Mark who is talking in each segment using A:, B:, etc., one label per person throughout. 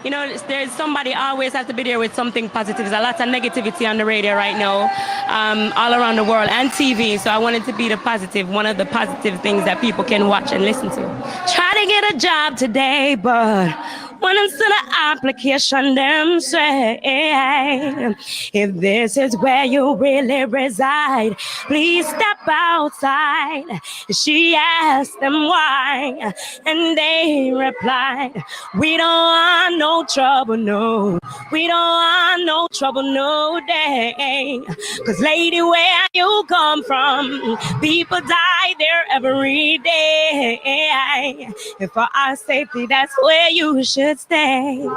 A: You know, there's somebody always has to be there with something positive. There's a lot of negativity on the radio right now, all around the world, and TV. So I wanted to be the positive, one of the positive things that people can watch and listen to. Try to get a job today, but when I'm still an application, them say, if this is where you really reside, please step outside. She asked them why, and they replied, we don't want no trouble, no. We don't want no trouble, no day. Cause lady, where you come from, people die there every day. And for our safety, that's where you should stay.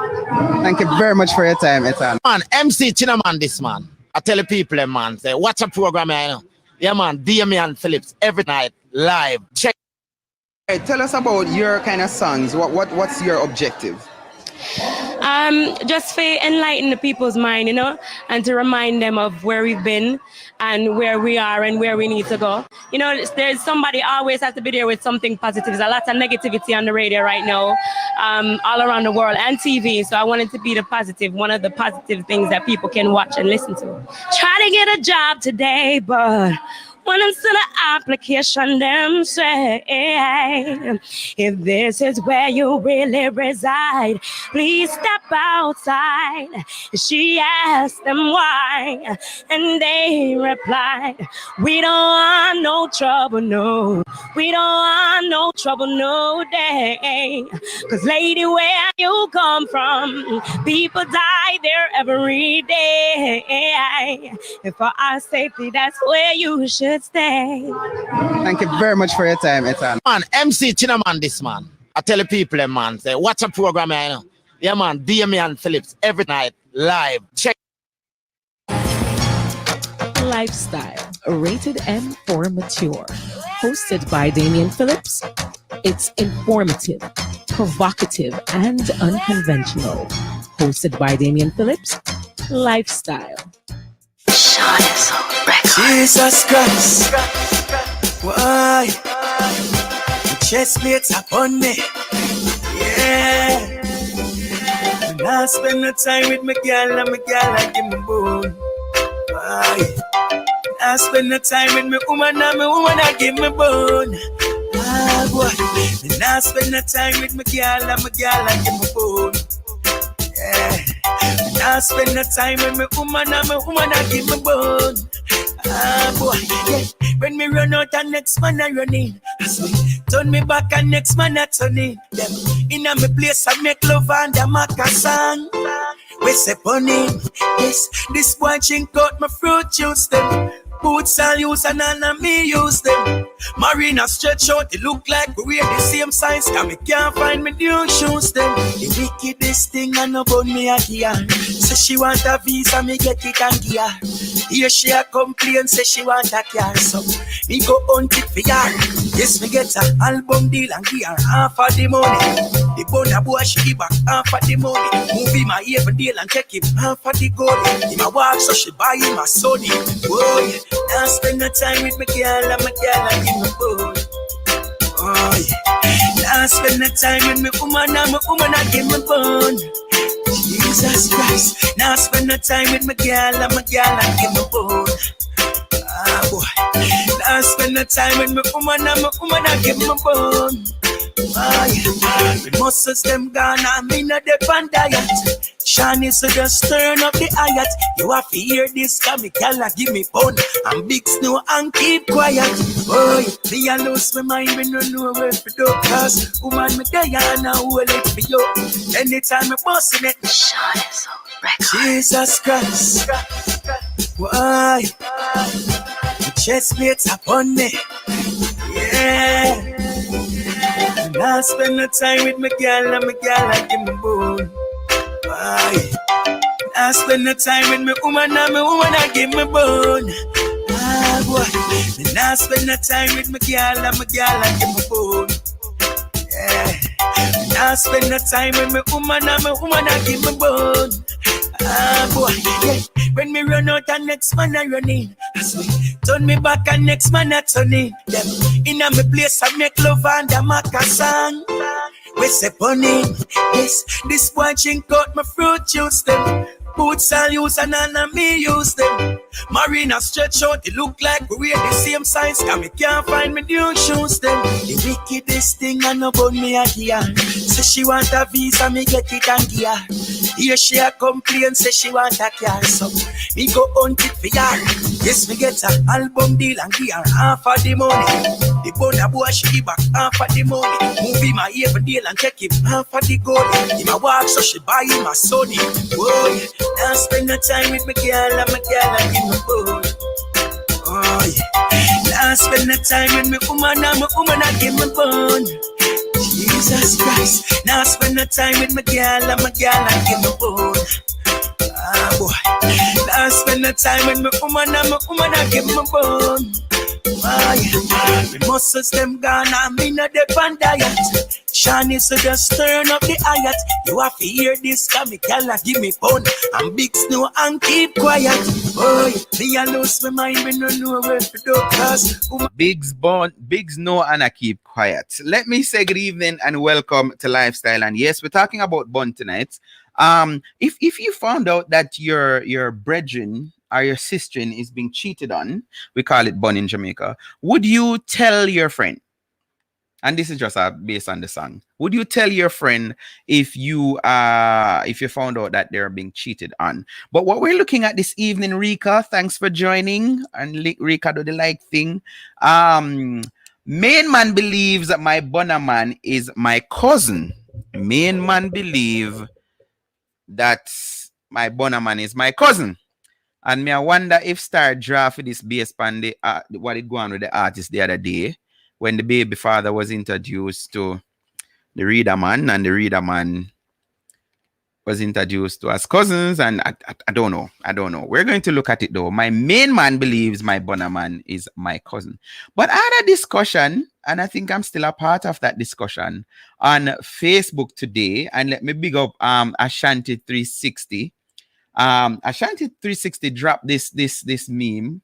B: Thank you very much for your time, Ethan.
C: Man, MC Chinaman, this man. I tell the people, man, say, watch a program, you know. Yeah, man, Damian Phillips, every night, live. Check.
B: Hey, tell us about your kind of songs. What's your objective?
A: Just to enlighten the people's mind, you know, and to remind them of where we've been and where we are and where we need to go. You know, there's somebody always has to be there with something positive. There's a lot of negativity on the radio right now, all around the world, and TV. So I wanted to be the positive, one of the positive things that people can watch and listen to. Try to get a job today, but when I'm still an application, them say, if this is where you really reside, please step outside. She asked them why, and they replied, we don't want no trouble, no. We don't want no trouble, no day. Cause lady, where you come from, people die there every day. And for our safety, that's where you should stay.
B: Thank you very much for your time, Ethan.
C: Man, MC Chinaman, this man. I tell the people, man, say, watch a program, you know. Yeah, man, Damian Phillips, every night, live. Check.
D: Lifestyle, rated M for mature. Hosted by Damian Phillips. It's informative, provocative, and unconventional. Hosted by Damian Phillips. Lifestyle.
E: Jesus Christ, why? The chest plates upon me, yeah. When I spend the time with my girl and my girl I give me bone. Why? When I spend the time with my woman and my woman I give me bone. Ah, boy. When I spend the time with my girl and my girl I give me bone. Yeah. When I spend the time with my woman and my woman I give me bone. Ah, boy, yeah. When me run out and next man I run in. So turn me back and next man I turn in. Them in a me place I make love and a make a song. We say upon him. Yes, this boy drink out my fruit juice them. Boots all use and none of me use them. Marina stretch out, they look like we wear the same size. Cause me can't find me new shoes them. The wickedest thing I know about me a gear. Say she want a visa, me get it and gear. Here she a complain, say she want a car. So me go hunt it for her. Yes, me get a album deal and give her half of the money. The bonner boy she give back half of the money. Movie my even deal and take him half of the gold. Him a walk so she buy him a Sony. Boy, now spend the time with my girl and my girl and give me bone. Oh yeah. Now spend the time with my woman and my woman and give me bone. Jesus Christ. Now spend the time with my girl and my girl and give me bone. Ah boy. Now spend the time with my woman and my woman and give me bone. Ah yeah. The muscles them gone and me no depend diet. Shani so just turn up the hayat. You have to hear this, cause me gala give me bone. And big snow and keep quiet. Boy, me a lose my mind, me no know where to do. Cause woman me Diana hold it for you. Anytime me bustin' it, Shani so record. Jesus Christ, why? The chest plates upon me, yeah. And I spend the time with my girl and my girl I give me bone. Why? I spend the time with my woman and my woman I give me bone. Ah boy. And I spend the time with my girl and my girl I give me bone. Yeah. And I spend the time with my woman and my woman I give me bone. Ah boy. Yeah. When me run out and next man I run in. I swear. Turn me back and next man I turn in. Them in a me place I make love and a make a song. We say bunny. Yes, this boy drink out my fruit juice them. Boots I'll use and none of me use them. Marina stretch out, they look like we wear the same size. Cause me can't find me new shoes them. The wickedest thing I know about me a gear. Say she want a visa, me get it and gear. Here she a complain, say she want a car. So me go hunt it for her. Yes, me get a album deal and give her half of the money. The bunner boy she give back half of the money. Movie my even deal and take him half of the gold. Him a walk so she buy him a Sony. Boy, now spend no time with my girl and give me food. Oh yeah. Now spend no time with my woman and give me bone. Jesus Christ. Now spend no time with my girl and give me bone. Ah boy. Now spend no time with my woman and give me bone. My muscles them gone and me no depend diet. Shani so just turn up the hayat. You have to hear this, cause me girl give me fun. And big snow and keep quiet. Boy, me a lose my mind, me no know where to do. Cause
B: Big Snow and I keep quiet. Let me say good evening and welcome to Lifestyle. And yes, we're talking about bun tonight. If you found out that your brethren or your sister is being cheated on, we call it bun in Jamaica, would you tell your friend? And this is just based on the song. Would you tell your friend if you found out that they're being cheated on? But what we're looking at this evening, Rika, thanks for joining. And Rika do the like thing. Main man believes that my bunner man is my cousin. Main man believe that my bunner man is my cousin. And me I wonder if Star draft this based on the what it go on with the artist the other day when the baby father was introduced to the reader man and the reader man was introduced to as cousins, and I don't know. We're going to look at it though. My main man believes my bunner man is my cousin. But I had a discussion, and I think I'm still a part of that discussion on Facebook today. And let me big up Ashanti 360. Ashanti 360 dropped this meme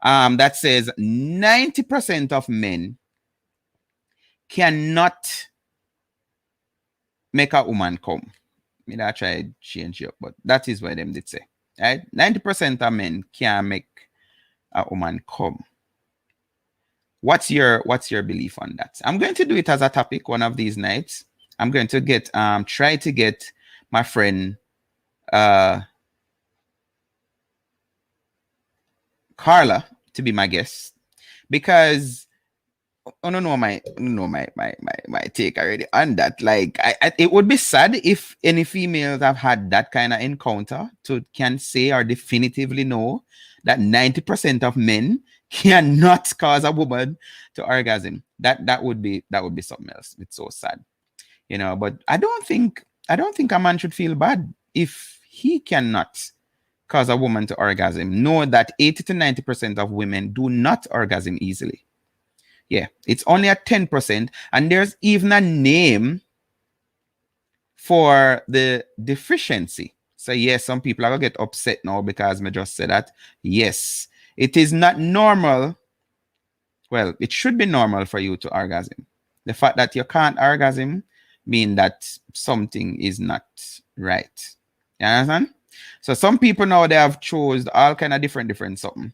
B: that says 90% of men cannot make a woman come. I mean, I try to change it, but that is what them did say. Right? 90% of men can make a woman come. What's your belief on that? I'm going to do it as a topic one of these nights. I'm going to get try to get my friend Carla to be my guest, because I don't know my take already on that. Like, it would be sad if any females have had that kind of encounter to can say or definitively know that 90% of men cannot cause a woman to orgasm. That would be something else. It's so sad, you know. But I don't think a man should feel bad if he cannot cause a woman to orgasm. Know that 80 to 90% of women do not orgasm easily. Yeah, it's only at 10%, and there's even a name for the deficiency. So yes, some people are gonna get upset now because I just said that. Yes, it is not normal. Well, it should be normal for you to orgasm. The fact that you can't orgasm means that something is not right. You understand? So some people now, they have chosen all kind of different something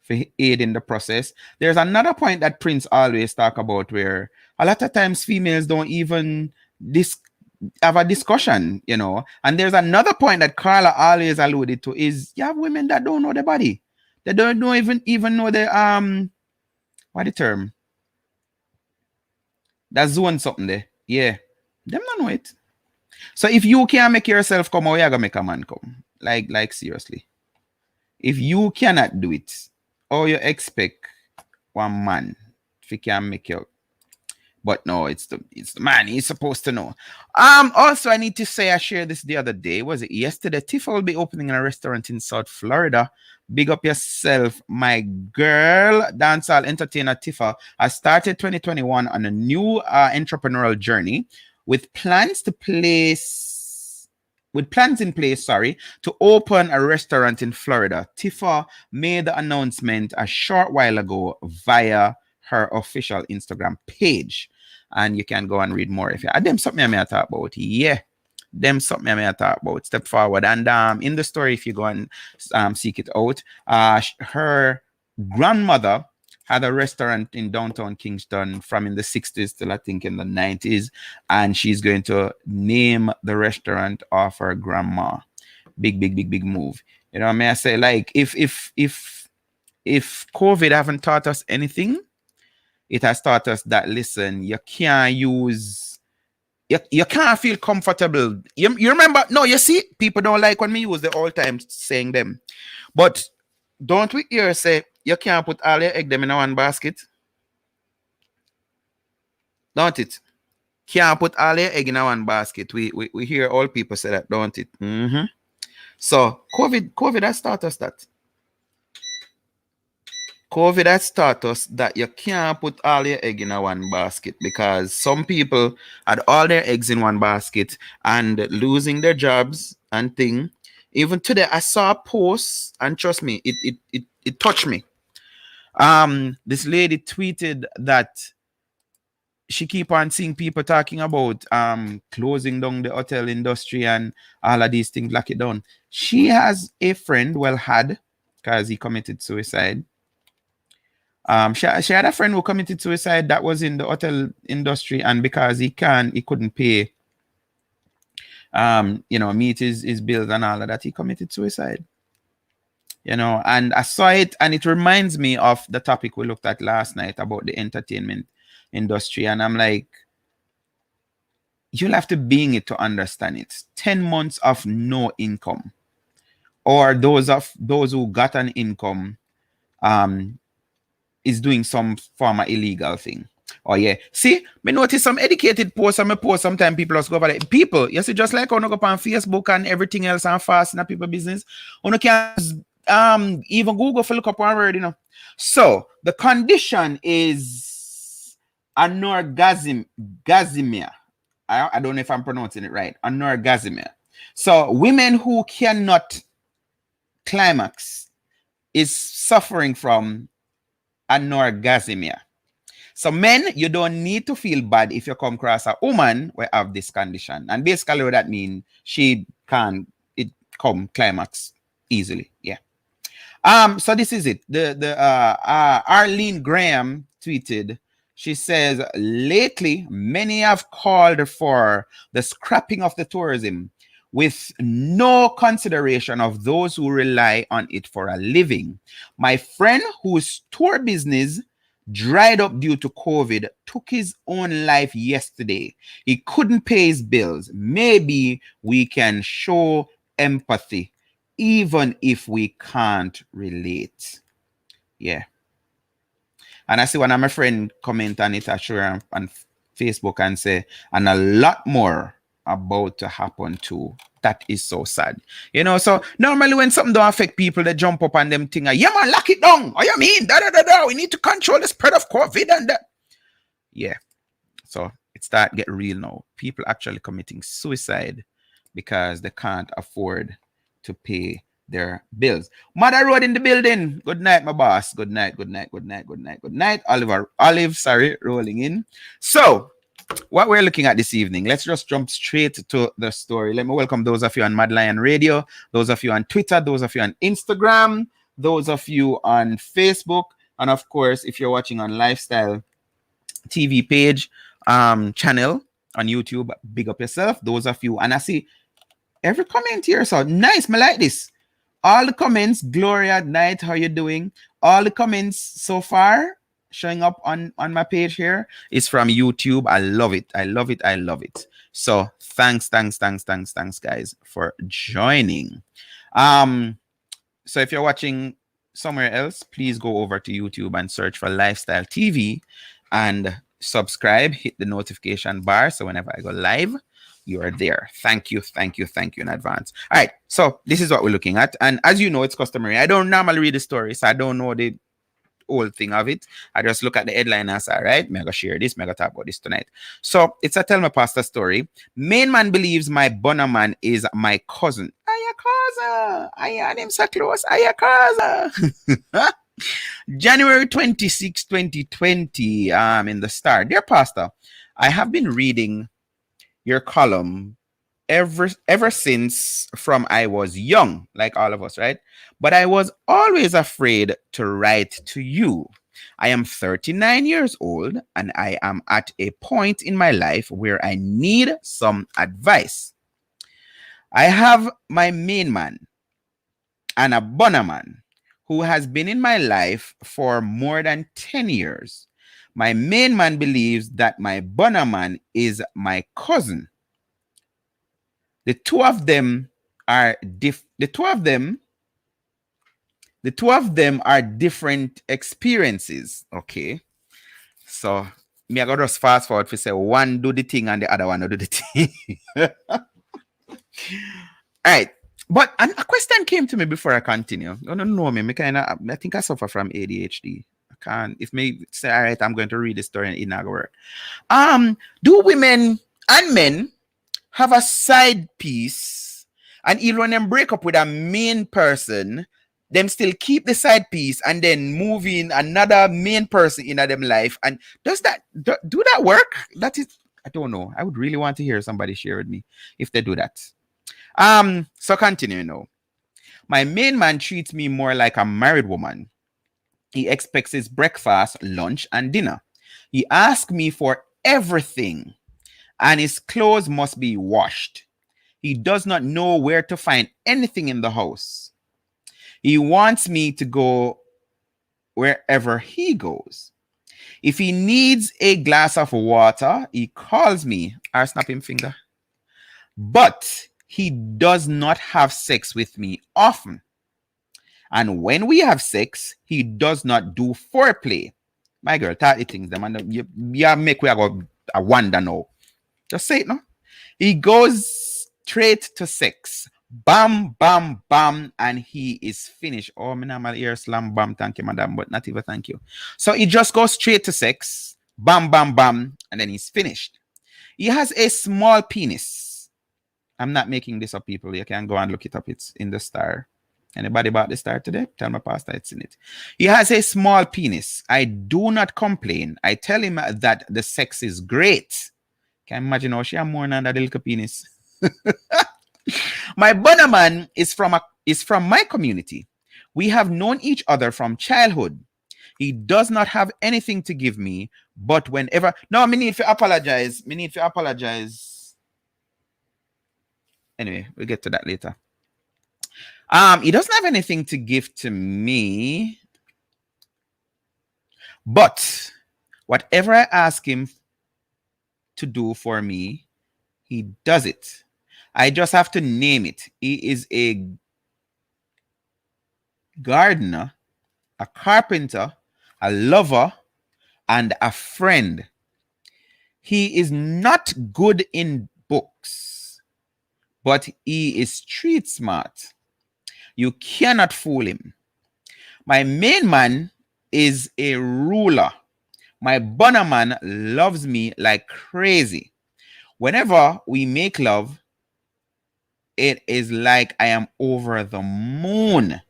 B: for aid in the process. There's another point that Prince always talk about where a lot of times females don't even have a discussion, you know. And there's another point that Carla always alluded to is you have women that don't know their body. They don't even know the what the term? That zone something there. Yeah. Them don't know it. So if you can't make yourself come, how you gonna make a man come? Like seriously. If you cannot do it, or you expect one man if he can make you. But no, it's the man. He's supposed to know. Also, I need to say I shared this the other day. Was it yesterday? Tifa will be opening a restaurant in South Florida. Big up yourself, my girl. Dancehall entertainer Tifa has started 2021 on a new entrepreneurial journey with plans in place, to open a restaurant in Florida. Tifa made the announcement a short while ago via her official Instagram page. and you can go and read more if you them something I may talk about. Yeah. Them something I may talk about. Step forward. And in the story, if you go and seek it out, her grandmother had a restaurant in downtown Kingston from in the 60s till I think in the 90s, and she's going to name the restaurant of her grandma. Big move. You know, may I say, like, if COVID haven't taught us anything, it has taught us that, listen, you can't use, you can't feel comfortable. You remember, no, you see, people don't like when we use the all time saying them, but don't we hear say you can't put all your egg them in one basket? Don't it? Can't put all your egg in one basket. We hear all people say that, don't it? Mm-hmm. So COVID has taught us that. COVID has taught us that you can't put all your egg in one basket, because some people had all their eggs in one basket and losing their jobs and thing. Even today, I saw a post, and trust me, it touched me. This lady tweeted that she keep on seeing people talking about closing down the hotel industry and all of these things, lock it down. She has a friend, well had, because he committed suicide. She had a friend who committed suicide that was in the hotel industry, and because he couldn't pay, meet his bills and all of that, he committed suicide. You know, and I saw it, and it reminds me of the topic we looked at last night about the entertainment industry, and I'm like, you'll have to be in it to understand it. 10 months of no income, or those who got an income, is doing some form of illegal thing. Oh yeah. See, me notice some educated posts and me post sometimes people just go over there. People, you see, just like on go up on Facebook and everything else and fast in people business, you can even Google for look up one word, you know. So the condition is anorgasmia. I don't know if I'm pronouncing it right. Anorgasmia. So women who cannot climax is suffering from anorgasmia. So men, you don't need to feel bad if you come across a woman who have this condition. And basically what that means, she can't come climax easily. Yeah. So this is it. Arlene Graham tweeted, she says, lately, many have called for the scrapping of the tourism with no consideration of those who rely on it for a living. My friend whose tour business dried up due to COVID took his own life yesterday. He couldn't pay his bills. Maybe we can show empathy, even if we can't relate. Yeah. And I see one of my friend comment on it, sure, on Facebook and say, and a lot more about to happen too. That is so sad. You know, so normally when something don't affect people, they jump up on them thing. Yeah, man, lock it down. Oh, you mean? We need to control the spread of COVID and that. Yeah. So it start get real now. People actually committing suicide because they can't afford to pay their bills. Mother Road in the building. Good night, my boss. Good night. Olive, rolling in. So what we're looking at this evening, let's just jump straight to the story. Let me welcome those of you on Mad Lion Radio, those of you on Twitter, those of you on Instagram, those of you on Facebook, and of course, if you're watching on Lifestyle TV page, channel on YouTube, big up yourself. Those of you, and I see every comment here, so nice, me like this. All the comments, Gloria, night, how you doing? All the comments so far showing up on my page here is from YouTube. I love it. So thanks guys for joining. So if you're watching somewhere else, please go over to YouTube and search for Lifestyle TV and subscribe, hit the notification bar so whenever I go live, you are there. Thank you in advance. All right, so this is what we're looking at, and as you know, it's customary. I don't normally read the story, so I don't know the whole thing of it. I just look at the headline and say, all right, I'm gonna share this, I'm gonna talk about this tonight. So it's a Tell Me Pastor story. Main man believes my bunner man is my cousin. Aya cousin. Aya, them so close. Aya cousin. January 26, 2020, in the Star. Dear Pastor, I have been reading your column ever since from I was young, like all of us, right? But I was always afraid to write to you. I am 39 years old and I am at a point in my life where I need some advice. I have my main man and a bunner man who has been in my life for more than 10 years. My main man believes that my bunner man is my cousin. The two of them are different experiences. Okay. So me I gotta just fast forward to say one do the thing and the other one do the thing. All right. But a question came to me before I continue. You don't know me. I think I suffer from ADHD. I can't. If me say, all right, I'm going to read the story and it's not gonna work. Do women and men have a side piece, and even when them break up with a main person, them still keep the side piece and then move in another main person in them life? And does that do that work? That is, I don't know. I would really want to hear somebody share with me if they do that. So continue now. My main man treats me more like a married woman. He expects his breakfast, lunch, and dinner. He asks me for everything, and his clothes must be washed. He does not know where to find anything in the house. He wants me to go wherever he goes. If he needs a glass of water, he calls me or snap him finger. But he does not have sex with me often. And when we have sex, he does not do foreplay. My girl, 30 things. Them and you make we go a wonder now. Just say it, no? He goes straight to sex. Bam, bam, bam, and he is finished. Oh, me not my ear slam, bam, thank you, madam, but not even thank you. So he just goes straight to sex. Bam, bam, bam, and then he's finished. He has a small penis. I'm not making this up, people. You can go and look it up. It's in the Star. Anybody bought the Star today? Tell my pastor it's in it. He has a small penis. I do not complain. I tell him that the sex is great. Can you imagine how she has more than that little penis? My bunner man is from my community. We have known each other from childhood. He does not have anything to give me, but whenever... No, me need to apologize. Anyway, we'll get to that later. He doesn't have anything to give to me, but whatever I ask him to do for me, he does it. I just have to name it. He is a gardener, a carpenter, a lover, and a friend. He is not good in books, but he is street smart. You cannot fool him. My main man is a ruler. My bunner man loves me like crazy. Whenever we make love, it is like I am over the moon.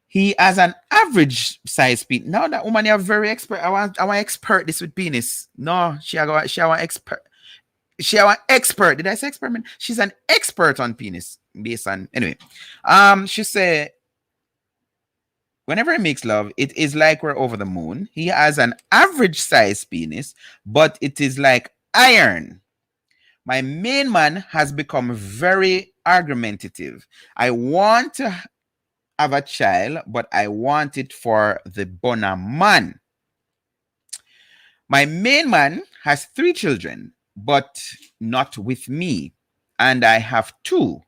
B: He has an average size penis. Now that woman, you're very expert. I want expert this with penis. No, she want expert. She an expert. Did I say experiment? She's an expert on penis. Based on anyway. She said whenever he makes love, it is like we're over the moon. He has an average size penis, but it is like iron. My main man has become very argumentative. I want to have a child, but I want it for the bunner man. My main man has 3 children, but not with me. And I have 2.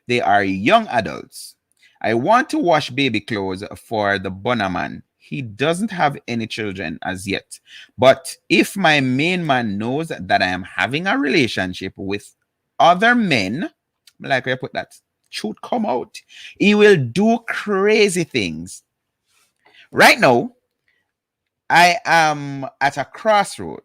B: They are young adults. I want to wash baby clothes for the bunner man. He doesn't have any children as yet. But if my main man knows that I am having a relationship with other men, like I put that, should come out, he will do crazy things. Right now, I am at a crossroad.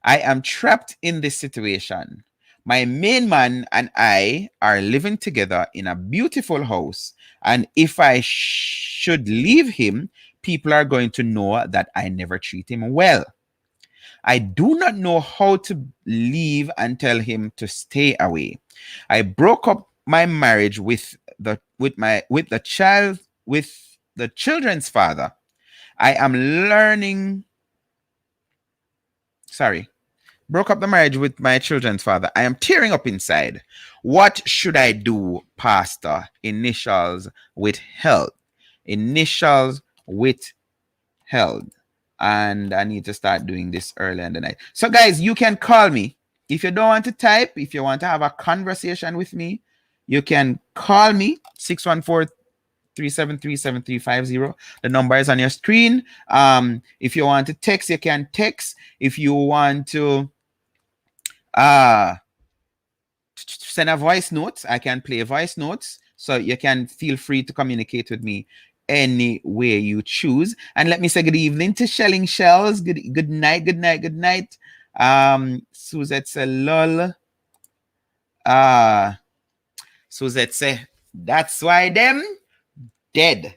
B: I am trapped in this situation. My main man and I are living together in a beautiful house. And if I should leave him, people are going to know that I never treat him well. I do not know how to leave and tell him to stay away. I broke up my marriage with the children's father. I am learning. Sorry. Broke up the marriage with my children's father. I am tearing up inside. What should I do, Pastor? Initials withheld. Initials withheld. And I need to start doing this early in the night. So, guys, you can call me. If you don't want to type, if you want to have a conversation with me, you can call me 614-373-7350. The number is on your screen. If you want to text, you can text. If you want to send a voice note, I can play voice notes. So you can feel free to communicate with me any way you choose. And let me say good evening to Shelling Shells. Good night. Suzette say lol. Suzette say that's why them dead.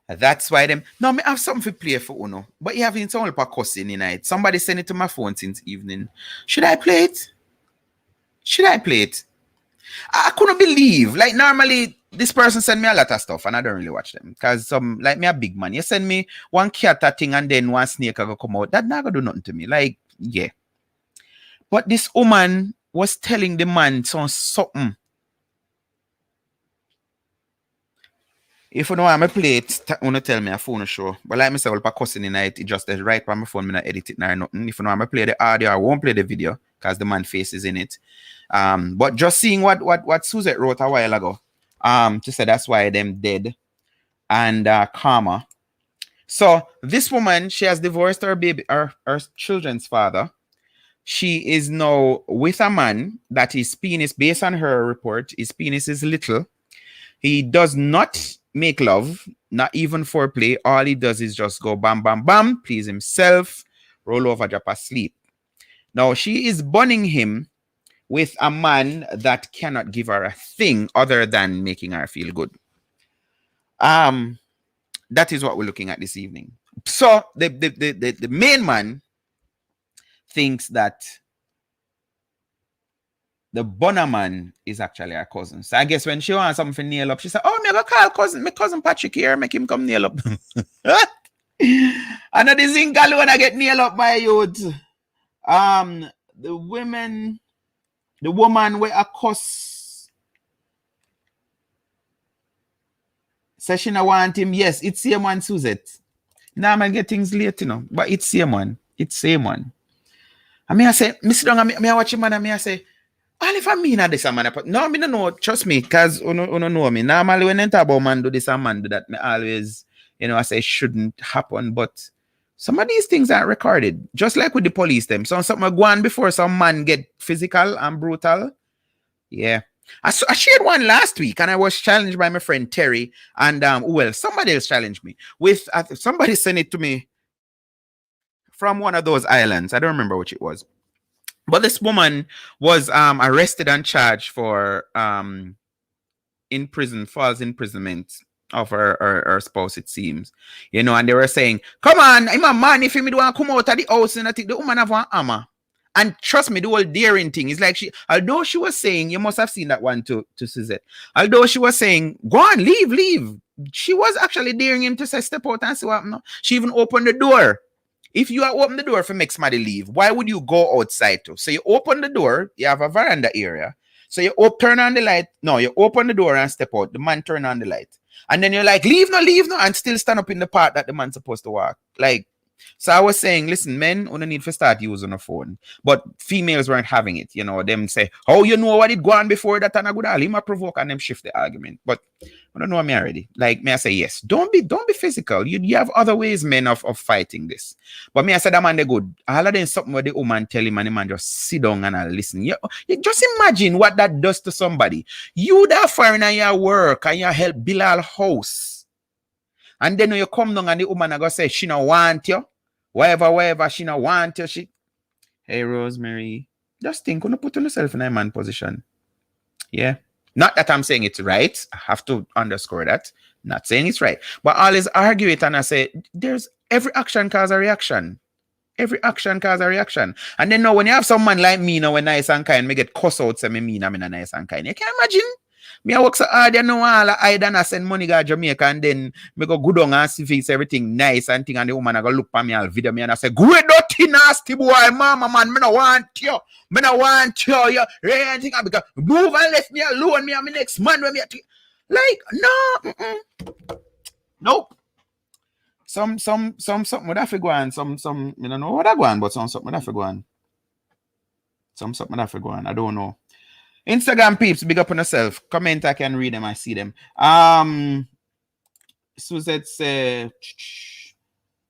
B: That's why them. No, me have something to play for Uno. But you having some help cussing in night. Somebody sent it to my phone since evening. Should I play it? I couldn't believe. Like normally this person send me a lot of stuff and I don't really watch them. Because some like me a big man. You send me one cat thing and then one snake go come out. That not gonna do nothing to me. Like, yeah. But this woman was telling the man something. If you know I'm a play it, wanna tell me a phone show. But like myself, if I cussing in night, it just right on my phone, me not edit it nor nothing. If you know I'm a play the audio, I won't play the video because the man face is in it. But just seeing what Suzette wrote a while ago, to say that's why them dead and karma. So this woman, she has divorced her children's father. She is now with a man that his penis, based on her report, his penis is little. He does not make love, not even foreplay. All he does is just go bam, bam, bam, please himself, roll over, drop asleep. Now, she is bunning him with a man that cannot give her a thing other than making her feel good. That is what we're looking at this evening. So, the main man thinks that the bunner man is actually her cousin. So I guess when she wants something for nail up, she said, oh, me go call my cousin Patrick here, make him come nail up. Another zingal when I get nail up my youth. The woman where a cuss says she not want him. Yes, it's same one, Suzette. Now I'm gonna get things late, you know, but it's same one. It's same one. I mean, I say, Mr. Dong, I watch him, and I say, all if I mean this, man. No, me no know. Trust me, because you know me. Normally, when I talk about man do this and man do that, me always, I say shouldn't happen. But some of these things aren't recorded. Just like with the police, them. So something go on before some man get physical and brutal. Yeah. I shared one last week, and I was challenged by my friend Terry, and somebody else challenged me with somebody sent it to me from one of those islands. I don't remember which it was. But this woman was arrested and charged for false imprisonment of her spouse, it seems. And they were saying, come on, I'm a man, if you want to come out of the house, and I think the woman have one hammer. And trust me, the whole daring thing is like although she was saying, you must have seen that one to Suzette. Although she was saying, go on, leave. She was actually daring him to say, step out and see what happened. She even opened the door. If you open the door for make somebody leave, why would you go outside too? So you open the door, you have a veranda area. So you turn on the light. No, you open the door and step out. The man turn on the light. And then you're like, leave no, and still stand up in the part that the man's supposed to walk. Like, so I was saying, listen, men only need to start using a phone. But females weren't having it. Them say, oh, you know what it go on before that and I good all. He might provoke and them shift the argument. But I don't know me already. Like me, I say, yes, don't be physical. You have other ways, men, of fighting this. But me, I said that man they good. All of them something where the woman tell him and the man just sit down and I listen. You just imagine what that does to somebody. You that foreign in your work and you help build a house. And then when you come down and the woman go say, she don't want you. Whatever, she don't want you. Hey, Rosemary, just think, put yourself in a man position. Yeah. Not that I'm saying it's right. I have to underscore that. Not saying it's right. But always argue it and I say, there's every action cause a reaction. Every action cause a reaction. And then now when you have someone like me now, when nice and kind, me get cuss out, say me mean I'm in a nice and kind. You can imagine? Me I work so hard, you know, all I done I send money to Jamaica and then me go down and see if it's everything nice and thing and the woman I go look at me and video me and I say, great dirty nasty boy, mama man, me no want you. Me no want you. You anything because move and left me alone. Me and my next man when me like no. Nope. Some something would have to go on. Some I don't know what I go on, but something would have to go on. Something would have to go on. I don't know. Instagram peeps, big up on yourself. Comment, I can read them, I see them. Suzette say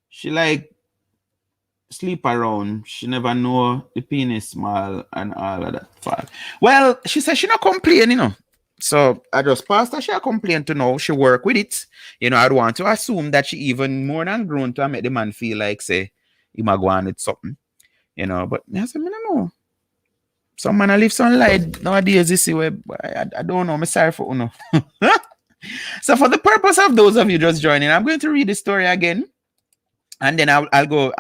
B: she like sleep around. She never know the penis small and all of that fall. Well, she said she not complain, you know. So I just passed her. She a complain to know she work with it. You know, I'd want to assume that she even more than grown to make the man feel like say he might go on with something. You know, but I said, I don't know. Some man I live some light nowadays. This way, I don't know. I'm sorry for you know. So for the purpose of those of you just joining, I'm going to read the story again, and then I'll go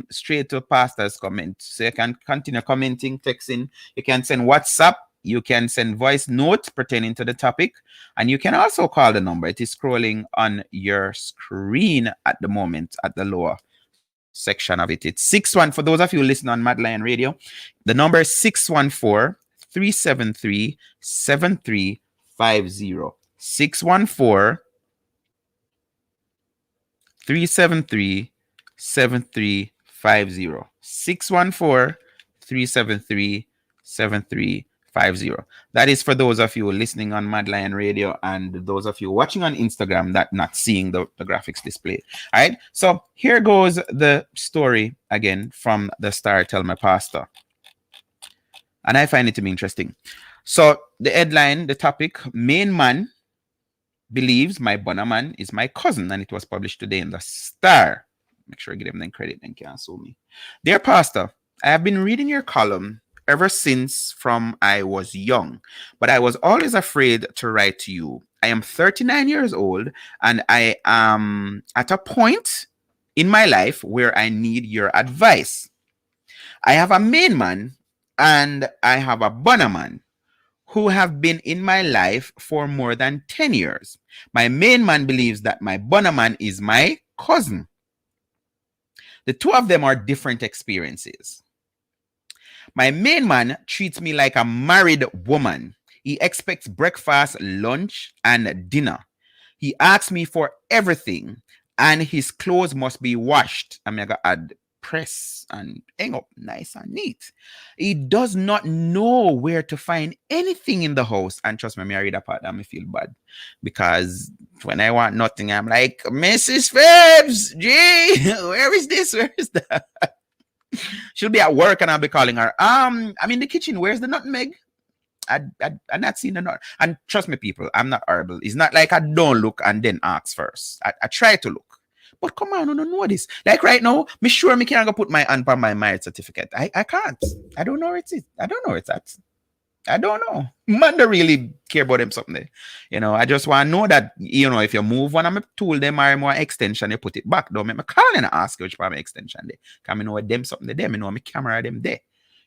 B: straight to Pastor's comment. So you can continue commenting, texting. You can send WhatsApp. You can send voice notes pertaining to the topic, and you can also call the number. It is scrolling on your screen at the moment at the lower section of it. It's 61 for those of you listening on Mad Lion Radio. The number is 614-373-7350. 614-373-7350. 614-373-7350. That is for those of you listening on Mad Lion Radio and those of you watching on Instagram that not seeing the graphics display. All right. So here goes the story again from the Star Tell My Pastor. And I find it to be interesting. So the headline, the topic, main man believes my bunner man is my cousin, and it was published today in the Star. Make sure I give them the credit and can't sue me. Dear Pastor, I have been reading your column ever since from I was young, but I was always afraid to write to you. I am 39 years old, and I am at a point in my life where I need your advice. I have a main man and I have a bunner man who have been in my life for more than 10 years. My main man believes that my bunner man is my cousin. The two of them are different experiences. My main man treats me like a married woman. He expects breakfast, lunch, and dinner. He asks me for everything, and his clothes must be washed. I'm going to add press and hang up nice and neat. He does not know where to find anything in the house. And trust me, I read that part and I feel bad. Because when I want nothing, I'm like, Mrs. Phelps, gee, where is this? Where is that? She'll be at work and I'll be calling her. I'm in the kitchen. Where's the nutmeg? I'm not seeing the nut. And trust me, people, I'm not horrible. It's not like I don't look and then ask first. I try to look. But come on, I don't know this. Like right now, me sure me can't go put my hand on my marriage certificate. I can't. I don't know where it is. I don't know where it's at. I don't know. Man don't really care about them something there. You know, I just want to know that, you know, if you move one of my tool, them are more extension, you put it back. Don't make me call and ask you which part of my extension there. Because I know them something there. I know my camera them there.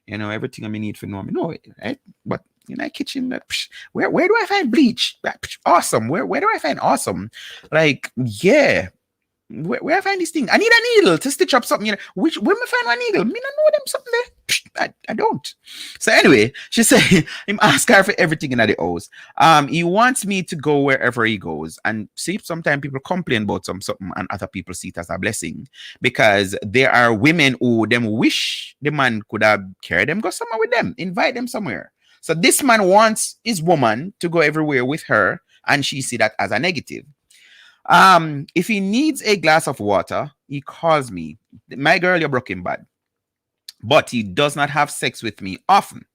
B: You know, everything I need for know, me know it, right? But in my kitchen, where do I find bleach? Awesome. Where do I find awesome? Like, yeah. Where I find this thing? I need a needle to stitch up something. You know, where me find my needle? Me not know them something there. I don't. So anyway, she said him ask her for everything in the house. He wants me to go wherever he goes. And see, sometimes people complain about something and other people see it as a blessing. Because there are women who them wish the man could have carried them, go somewhere with them, invite them somewhere. So this man wants his woman to go everywhere with her, and she see that as a negative. If he needs a glass of water, he calls me. My girl, you're broken bad. But he does not have sex with me often.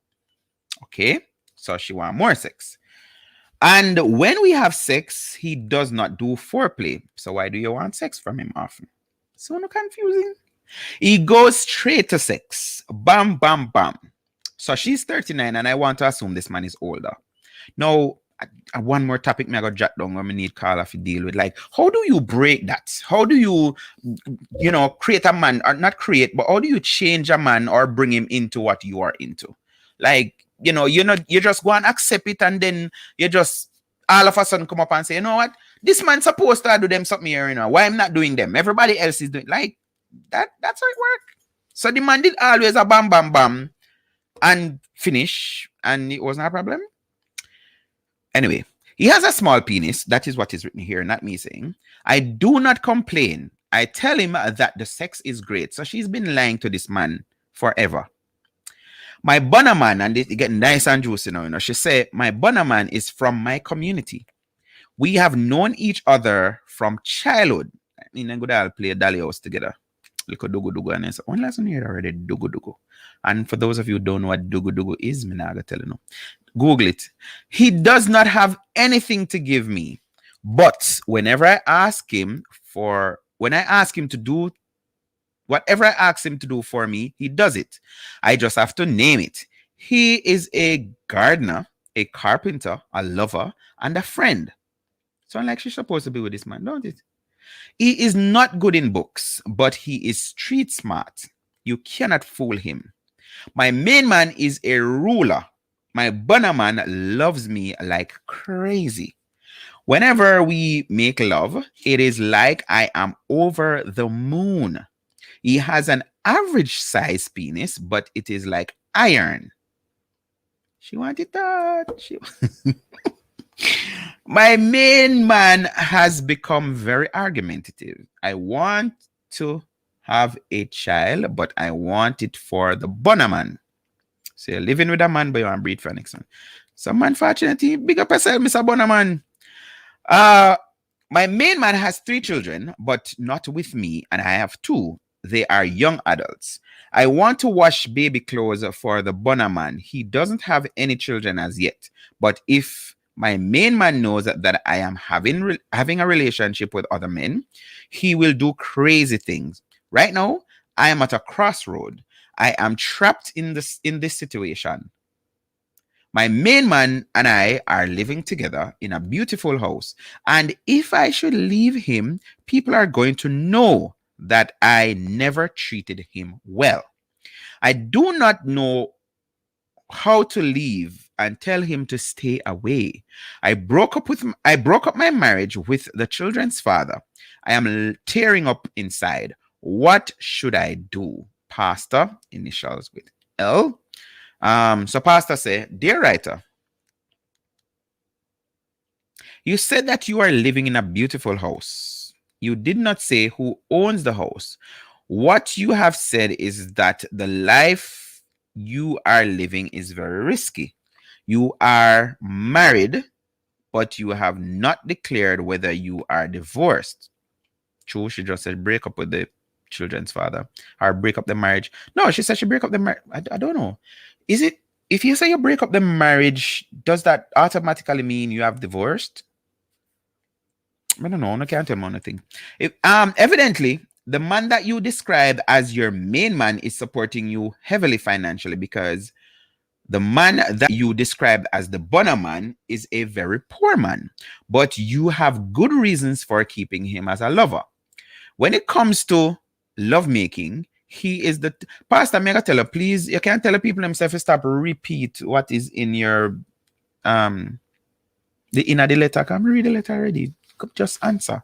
B: Okay? So she wants more sex. And when we have sex, he does not do foreplay. So why do you want sex from him often? So confusing. He goes straight to sex. Bam, bam, bam. So she's 39 and I want to assume this man is older. Now, one more topic me I got jot down when we need Carla to deal with. Like, how do you break that? How do you, create a man, or not create, but how do you change a man or bring him into what you are into? Like, you just go and accept it, and then you just all of a sudden come up and say, you know what? This man's supposed to do them something here, why I'm not doing them? Everybody else is doing like that. That's how it works. So the man did always a bam, bam, bam and finish, and it wasn't a problem. Anyway, he has a small penis. That is what is written here, not me saying. I do not complain. I tell him that the sex is great. So she's been lying to this man forever. My bunner man, and it get nice and juicy now, she said, my bunner man is from my community. We have known each other from childhood. I mean, I'm going to play Dolly House together. Look at Dugu Dugu. And I said, one lesson here already, Dugu Dugu. And for those of you who don't know what Dugu Dugu is, I'm not going to tell you no. Google it. He does not have anything to give me. But whenever I ask him to do whatever I ask him to do for me, he does it. I just have to name it. He is a gardener, a carpenter, a lover, and a friend. Sound like she's supposed to be with this man, don't it? He is not good in books, but he is street smart. You cannot fool him. My main man is a ruler. My bunner man loves me like crazy. Whenever we make love, it is like I am over the moon. He has an average size penis, but it is like iron. She wanted that. My main man has become very argumentative. I want to have a child, but I want it for the bunner man. So you're living with a man, but you want to breed for next one. So unfortunately, big up yourself, Mr. Bunner man. My main man has 3 children, but not with me, and I have 2. They are young adults. I want to wash baby clothes for the bunner man. He doesn't have any children as yet, but if my main man knows that I am having a relationship with other men, he will do crazy things. Right now, I am at a crossroad. I am trapped in this situation. My main man and I are living together in a beautiful house. And if I should leave him, people are going to know that I never treated him well. I do not know how to leave and tell him to stay away. I broke up my marriage with the children's father. I am tearing up inside. What should I do? Pastor, initials with L. So Pastor said, dear writer, you said that you are living in a beautiful house. You did not say who owns the house. What you have said is that the life you are living is very risky. You are married, but you have not declared whether you are divorced. True, she just said break up with the children's father or break up the marriage. No, she said she break up the marriage. I don't know. Is it, if you say you break up the marriage, does that automatically mean you have divorced? I don't know. I can't tell me anything. Evidently, the man that you describe as your main man is supporting you heavily financially, because the man that you describe as the bunner man is a very poor man, but you have good reasons for keeping him as a lover. When it comes to lovemaking, he is the pastor. Mega tell her, please, you can't tell the people themselves to stop repeat what is in your the inner the letter. Come read the letter already. Just answer.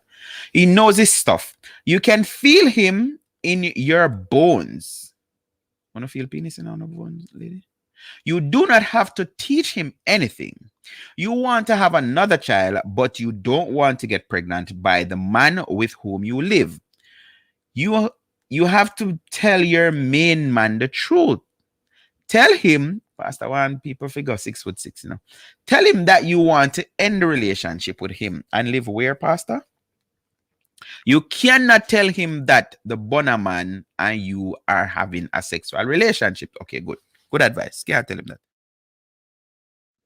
B: He knows his stuff. You can feel him in your bones. Wanna feel penis in our bones, lady? You do not have to teach him anything. You want to have another child, but you don't want to get pregnant by the man with whom you live. You have to tell your main man the truth. Tell him, Pastor One, people figure 6'6", you know. Tell him that you want to end the relationship with him and live where, Pastor? You cannot tell him that the bunner man and you are having a sexual relationship. Okay, good. Good advice. Can't tell him that.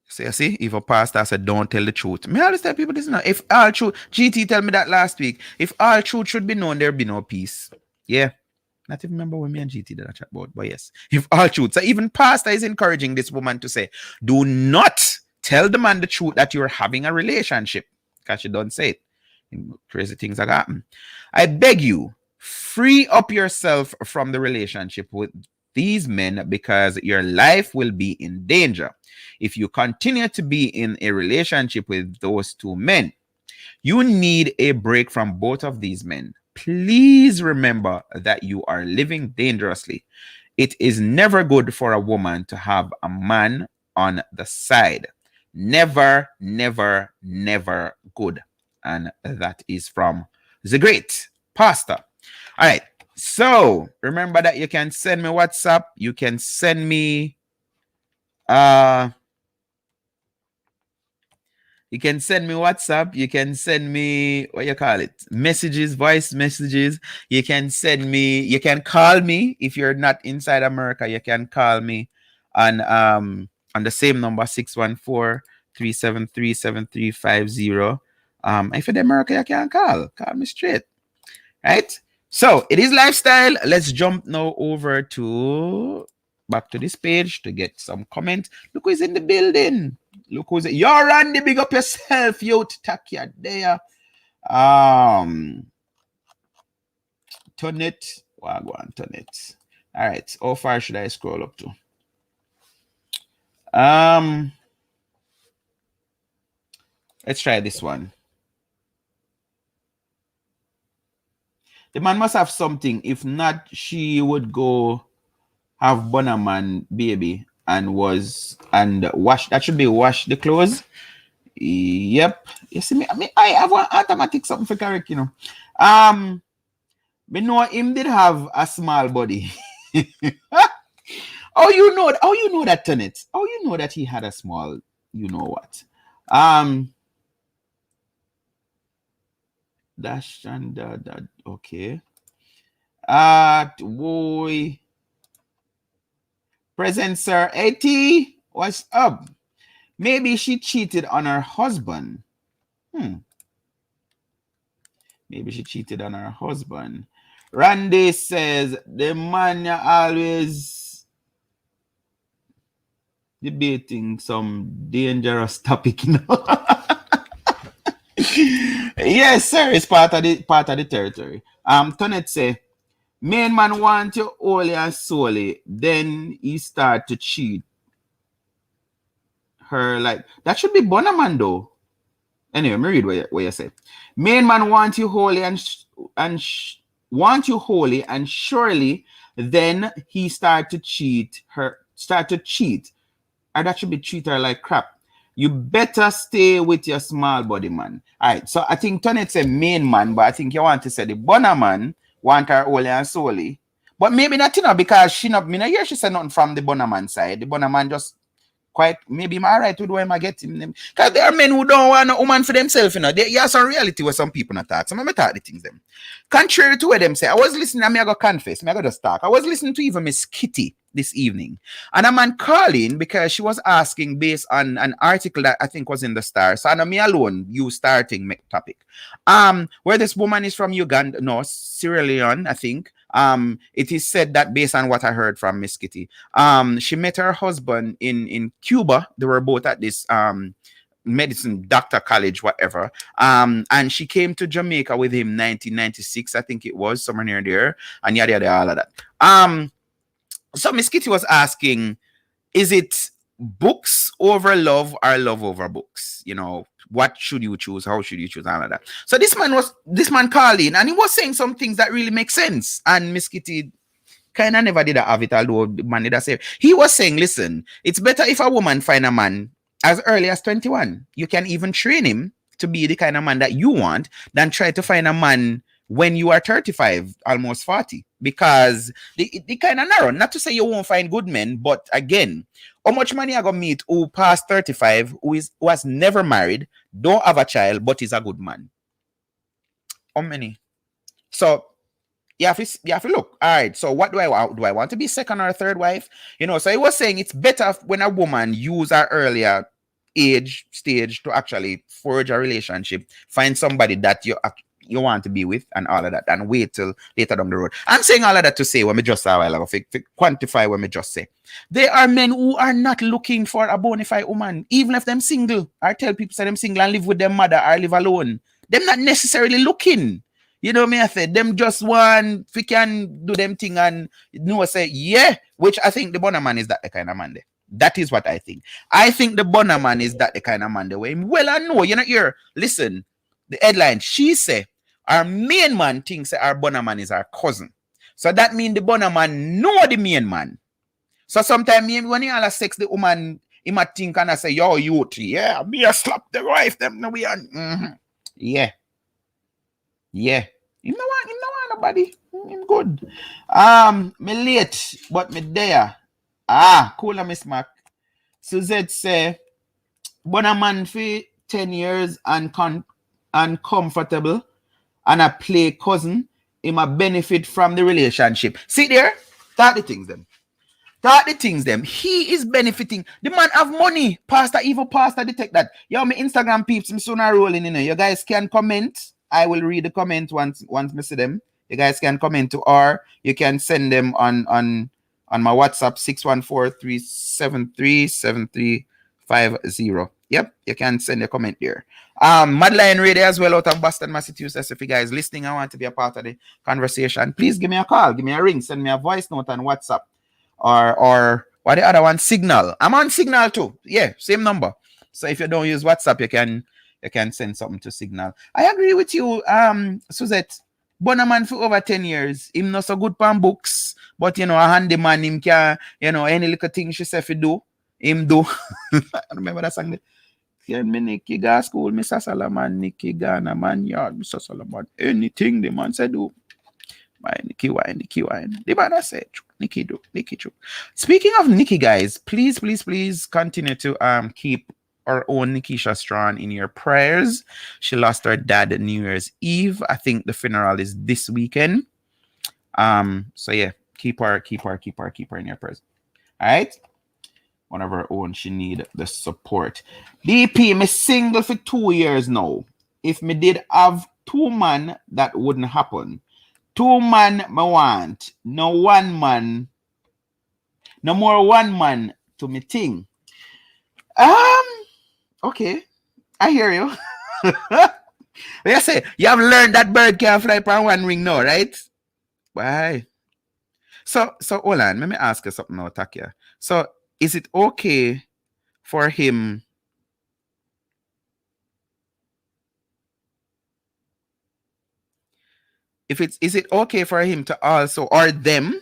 B: So you see, if a pastor said don't tell the truth. Me always tell people this now. If all truth, GT tell me that last week. If all truth should be known, there be no peace. Yeah. Not even remember when me and GT did a chat about, but yes. If all truth. So even pastor is encouraging this woman to say, do not Tell the man the truth that you're having a relationship, because you don't say it. Crazy things are happen. I beg you, free up yourself from the relationship with these men, because your life will be in danger if you continue to be in a relationship with those two men. You need a break from both of these men. Please remember that you are living dangerously. It is never good for a woman to have a man on the side. Never, never, never good. And that is from the great pastor. All right. So remember that you can send me WhatsApp. You can send me you can send me WhatsApp. You can send me, what you call it, messages, voice messages. You can send me, you can call me. If you're not inside America, you can call me on the same number, 614-373-7350. If you're in America, you can call me straight. Right? So it is lifestyle. Let's jump now over to back to this page to get some comment. Look who's in the building. Look who's it. You're Randy, big up yourself, yo. Takia there. Tonet. Wagwan, Tonet. All right. How far should I scroll up to? Let's try this one. The man must have something. If not, she would go have bunner man baby and wash. That should be wash the clothes. Yep. You see me? I mean, I have an automatic something for correct, you know. Me know him did have a small body. Oh, you know that, Tenet. Oh, you know that he had a small, you know what. Dash and that, okay. Boy. Present, sir. 80. What's up? Maybe she cheated on her husband. Maybe she cheated on her husband. Randy says the man always debating some dangerous topic, you know. Yes, sir. It's part of the territory. Tonet say, main man want you only and solely, then he start to cheat her. Like that should be Bonaman though. Anyway, let me read what you say. Main man want you holy want you holy and surely, then he start to cheat. Or that should be treat her like crap. You better stay with your small body man. All right, so I think Tonet's a main man, but I think you want to say the Bonner man want her only and solely. But maybe not, you know, because she hear she said nothing from the Bonner man side. The Bonner man just quite, maybe I'm all right with where I get him. Because there are men who don't want a woman for themselves, you know. You have some reality where some people not talk. Some of them talk the things them. Contrary to what them say, I was listening, I go confess, I go just talk. I was listening to even Miss Kitty this evening. And a man calling because she was asking based on an article that I think was in the Star. So I know me alone, you starting topic. Where this woman is from Uganda, no, Sierra Leone, I think. It is said that based on what I heard from Miss Kitty, she met her husband in Cuba. They were both at this medicine doctor college, whatever. And she came to Jamaica with him 1996, I think it was, somewhere near there, and yada yada, all of that. So Miss Kitty was asking, is it books over love or love over books? You know, what should you choose? How should you choose? All of that. So this man called in and he was saying some things that really make sense. And Miss Kitty kind of never did have it, although the man did say. He was saying, listen, it's better if a woman find a man as early as 21. You can even train him to be the kind of man that you want than try to find a man when you are 35, almost 40, because they kind of narrow. Not to say you won't find good men, but again, how much money I gonna meet who past 35, who has never married, don't have a child, but is a good man? How many? So you have to look. All right. So what do I want? Do I want to be second or third wife? You know. So he was saying it's better when a woman use her earlier age stage to actually forge a relationship, find somebody that you want to be with and all of that, and wait till later down the road. I'm saying all of that to say what me just said a while ago, to quantify what me just say. There are men who are not looking for a bona fide woman, even if them single. I tell people say them single and live with their mother or live alone. Them not necessarily looking. You know me, I said them just want if we can do them thing and say yeah, which I think the bonner man is that the kind of man there. That is what I think. I think the bonner man is that the kind of man the way. Well, I know you're not here. Listen, the headline, she say our main man thinks our bonner man is our cousin. So that means the bonner man know the main man. So sometimes when you all sex the woman, he might think and I say, yo, you three, yeah, me a slap the wife, them no we are. Yeah. Yeah. Him no want nobody. Him good. Me late, but me there. Cool, Miss Mac. Suzette say, bonner man for 10 years and comfortable and a play cousin, him a benefit from the relationship. See there? Start the things them. He is benefiting. The man have money. Pastor, evil pastor detect that. Yo, my Instagram peeps, I'm soon rolling in. You guys can comment. I will read the comment once I see them. You guys can comment to, or you can send them on my WhatsApp 614-373-7350. Yep, you can send a comment there. Madeline Radio as well out of Boston, Massachusetts. If you guys listening, I want to be a part of the conversation. Please give me a call, give me a ring, send me a voice note on WhatsApp. Or what the other one? Signal. I'm on Signal too. Yeah, same number. So if you don't use WhatsApp, you can send something to Signal. I agree with you, Suzette. Bonnerman for over 10 years. Him not so good pan books, but a handyman, him can, any little thing she say fi do, him do. I remember that song. Yeah, me Nicky ga school, Mr. Salaman, Nicky Gana man yard, Mr. Salaman. Anything the man say do. Why Nicky wine. The man say Nicky do, Nicky true. Speaking of Nicky, guys, please continue to keep our own Nikisha Strawn in your prayers. She lost her dad New Year's Eve. I think the funeral is this weekend. So yeah, keep her in your prayers. All right. One of her own, she need the support. BP, me single for 2 years now. If me did have 2 man, that wouldn't happen. 2 man me want. No 1 man. No more 1 man to me thing. Okay. I hear you. You say you have learned that bird can't fly on 1 wing now, right? Why? So hold on. Let me ask you something now, Takia. So is it okay for him? Is it okay for him to also, or them,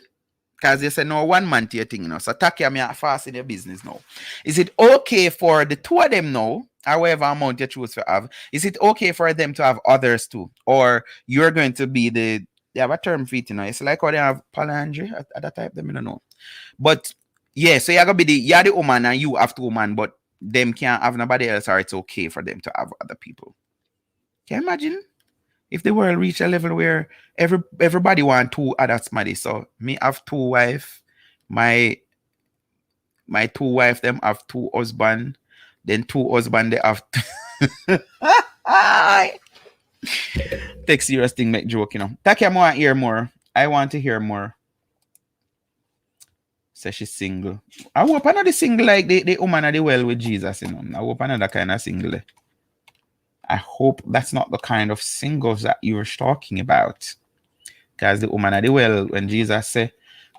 B: because you say no 1 man to your thing, So Takia, me fast in your business now. Is it okay for the 2 of them now, or whatever amount you choose to have? Is it okay for them to have others too, or you're going to be they have a term for it, It's like how they have polyandry at that type. Them, I don't know, but yeah. So you're gonna be you're the woman and you have 2 women, but them can't have nobody else, or it's okay for them to have other people. Can you imagine? If the world reach a level where everybody want 2 adults, money. So me have 2 wife, my 2 wife, them have 2 husband, then 2 husband they have. Take serious thing, make joke, Taki, I want to hear more. I want to hear more. Say she's single. I hope another single like the woman of the well with Jesus, I hope another kind of single. I hope that's not the kind of singles that you were talking about. Because the woman at the well, when Jesus said,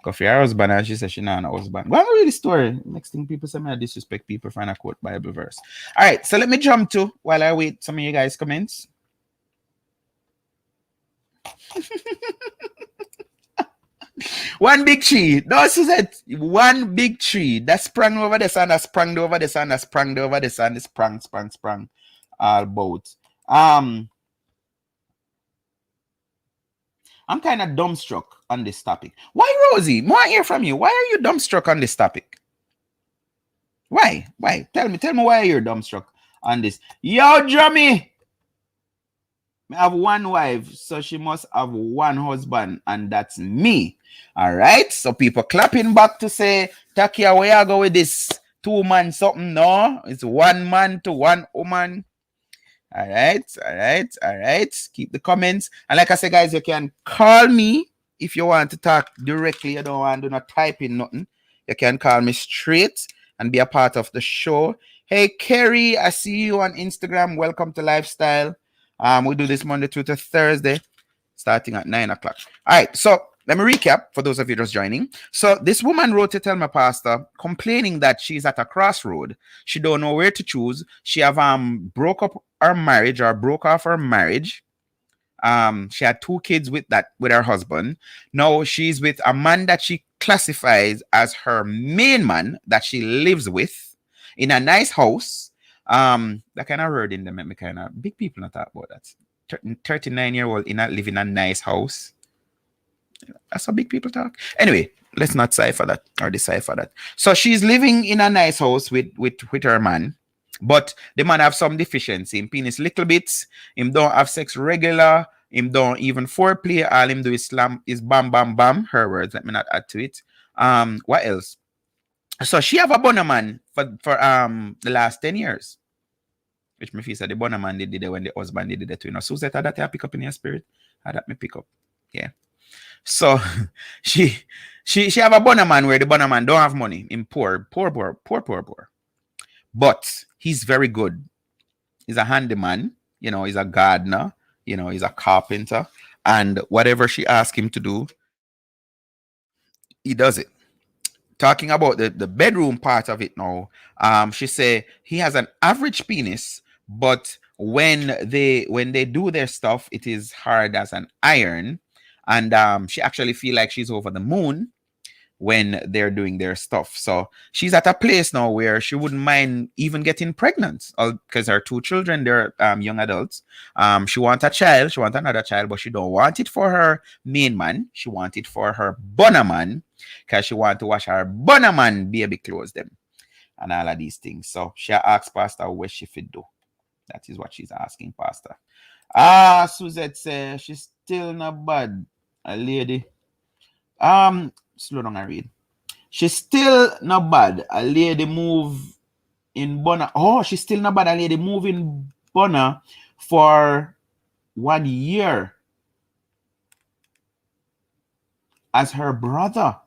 B: go for your husband, and she said she not a husband. Go and read the story. Next thing people say, I disrespect people for a quote Bible verse. All right, so let me jump to, while I wait some of you guys' comments. One big tree. No, Suzette. 1 big tree that sprang over the sun, that sprang over the sun, that sprang over the sun, sprang. All boats. I'm kind of dumbstruck on this topic. Why, Rosie? More hear from you. Why are you dumbstruck on this topic? Why? Tell me why you're dumbstruck on this. Yo, Drummy! I have 1 wife, so she must have 1 husband, and that's me. All right? So people clapping back to say, Takia, where you go with this 2 man something? No, it's 1 man to 1 woman. All right. Keep the comments. And like I said, guys, you can call me if you want to talk directly. You don't want to not type in nothing. You can call me straight and be a part of the show. Hey, Kerry, I see you on Instagram. Welcome to Lifestyle. We do this Monday through to Thursday, starting at 9 o'clock. All right, so let me recap for those of you just joining. So this woman wrote to tell my pastor, complaining that she's at a crossroad. She don't know where to choose. She have broke up her marriage or broke off her marriage. She had 2 kids with her husband. Now she's with a man that she classifies as her main man that she lives with in a nice house. That kind of word in them make me kind of big people not talk about that. 39-year-old in live in a nice house. That's how big people talk. Anyway, let's not decipher that. So she's living in a nice house with her man, but the man have some deficiency. Him penis little bits. Him don't have sex regular. Him don't even foreplay. All him do is slam, is bam, bam, bam. Her words. Let me not add to it. What else? So she have a bunner man for the last 10 years. Which me feel said the bunner man did it when the husband did it too. You know, Suzette, had that I pick up in your spirit. Had that me pick up. Yeah. So she have a bunner man where the bunner man don't have money. In poor. But he's very good. He's a handyman, you know, he's a gardener, you know, he's a carpenter. And whatever she asks him to do, he does it. Talking about the bedroom part of it now, she say he has an average penis, but when they do their stuff, it is hard as an iron. And she actually feel like she's over the moon when they're doing their stuff. So she's at a place now where she wouldn't mind even getting pregnant because her 2 children, they're young adults. She wants a child, she wants another child, but she don't want it for her main man. She wants it for her bunner man because she wants to wash her bunner man baby clothes them and all of these things. So she asked Pastor what she fit do. That is what she's asking Pastor. Suzette says she's still not bad. A lady. Slow down and read. She's still not bad. A lady move in Bonner. Oh, she's still not bad. A lady move in Bonner for 1 year as her brother.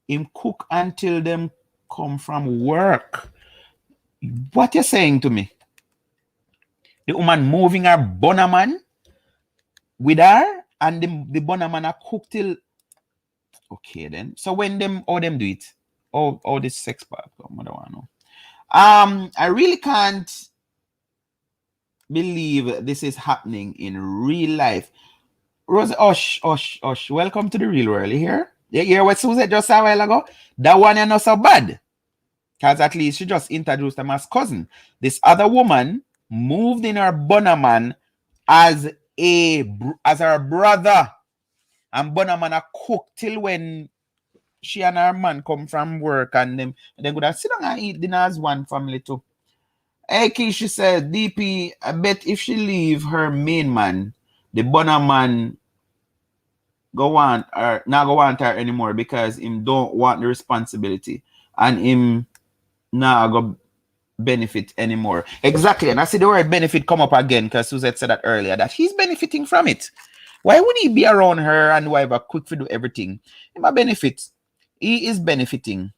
B: Him cook until them come from work. What you saying to me? The woman moving her Bonner man with her, and the bunner man are cook till. Okay then. So when them do it, all this sex part, I don't know. I really can't believe this is happening in real life. Rose, Osh, welcome to the real world. You hear? You hear what Susan just said a while ago? That one is not so bad. Because at least she just introduced them as cousin. This other woman moved in her bunner man as her brother, and bunner man a cook till when she and her man come from work, and them could have sit down and eat dinner as one family too. Hey, she said, DP, I bet if she leave her main man, the bunner man not go want her anymore because him don't want the responsibility and him not go benefit anymore. Exactly. And I see the word benefit come up again because Suzette said that earlier, that he's benefiting from it. Why would he be around her and wife quick to do everything? Him a benefit. He is benefiting.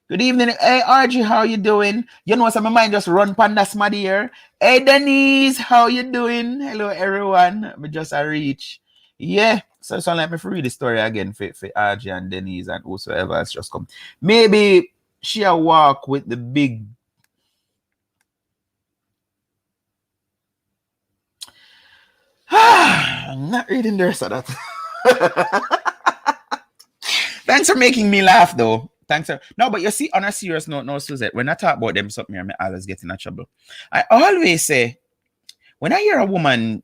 B: Good evening. Hey, RG, how you doing? You know, so my mind just run panda smaddy here. Hey, Denise, how you doing? Hello, everyone. Me just a reach. Yeah. So let me read the story again for RG and Denise and whosoever has just come. Maybe she a walk with the big... I'm not reading the rest of that. Thanks for making me laugh, though. Thanks. No, but you see, on a serious note, no, Suzette, when I talk about them something, I'm always getting in trouble. I always say, when I hear a woman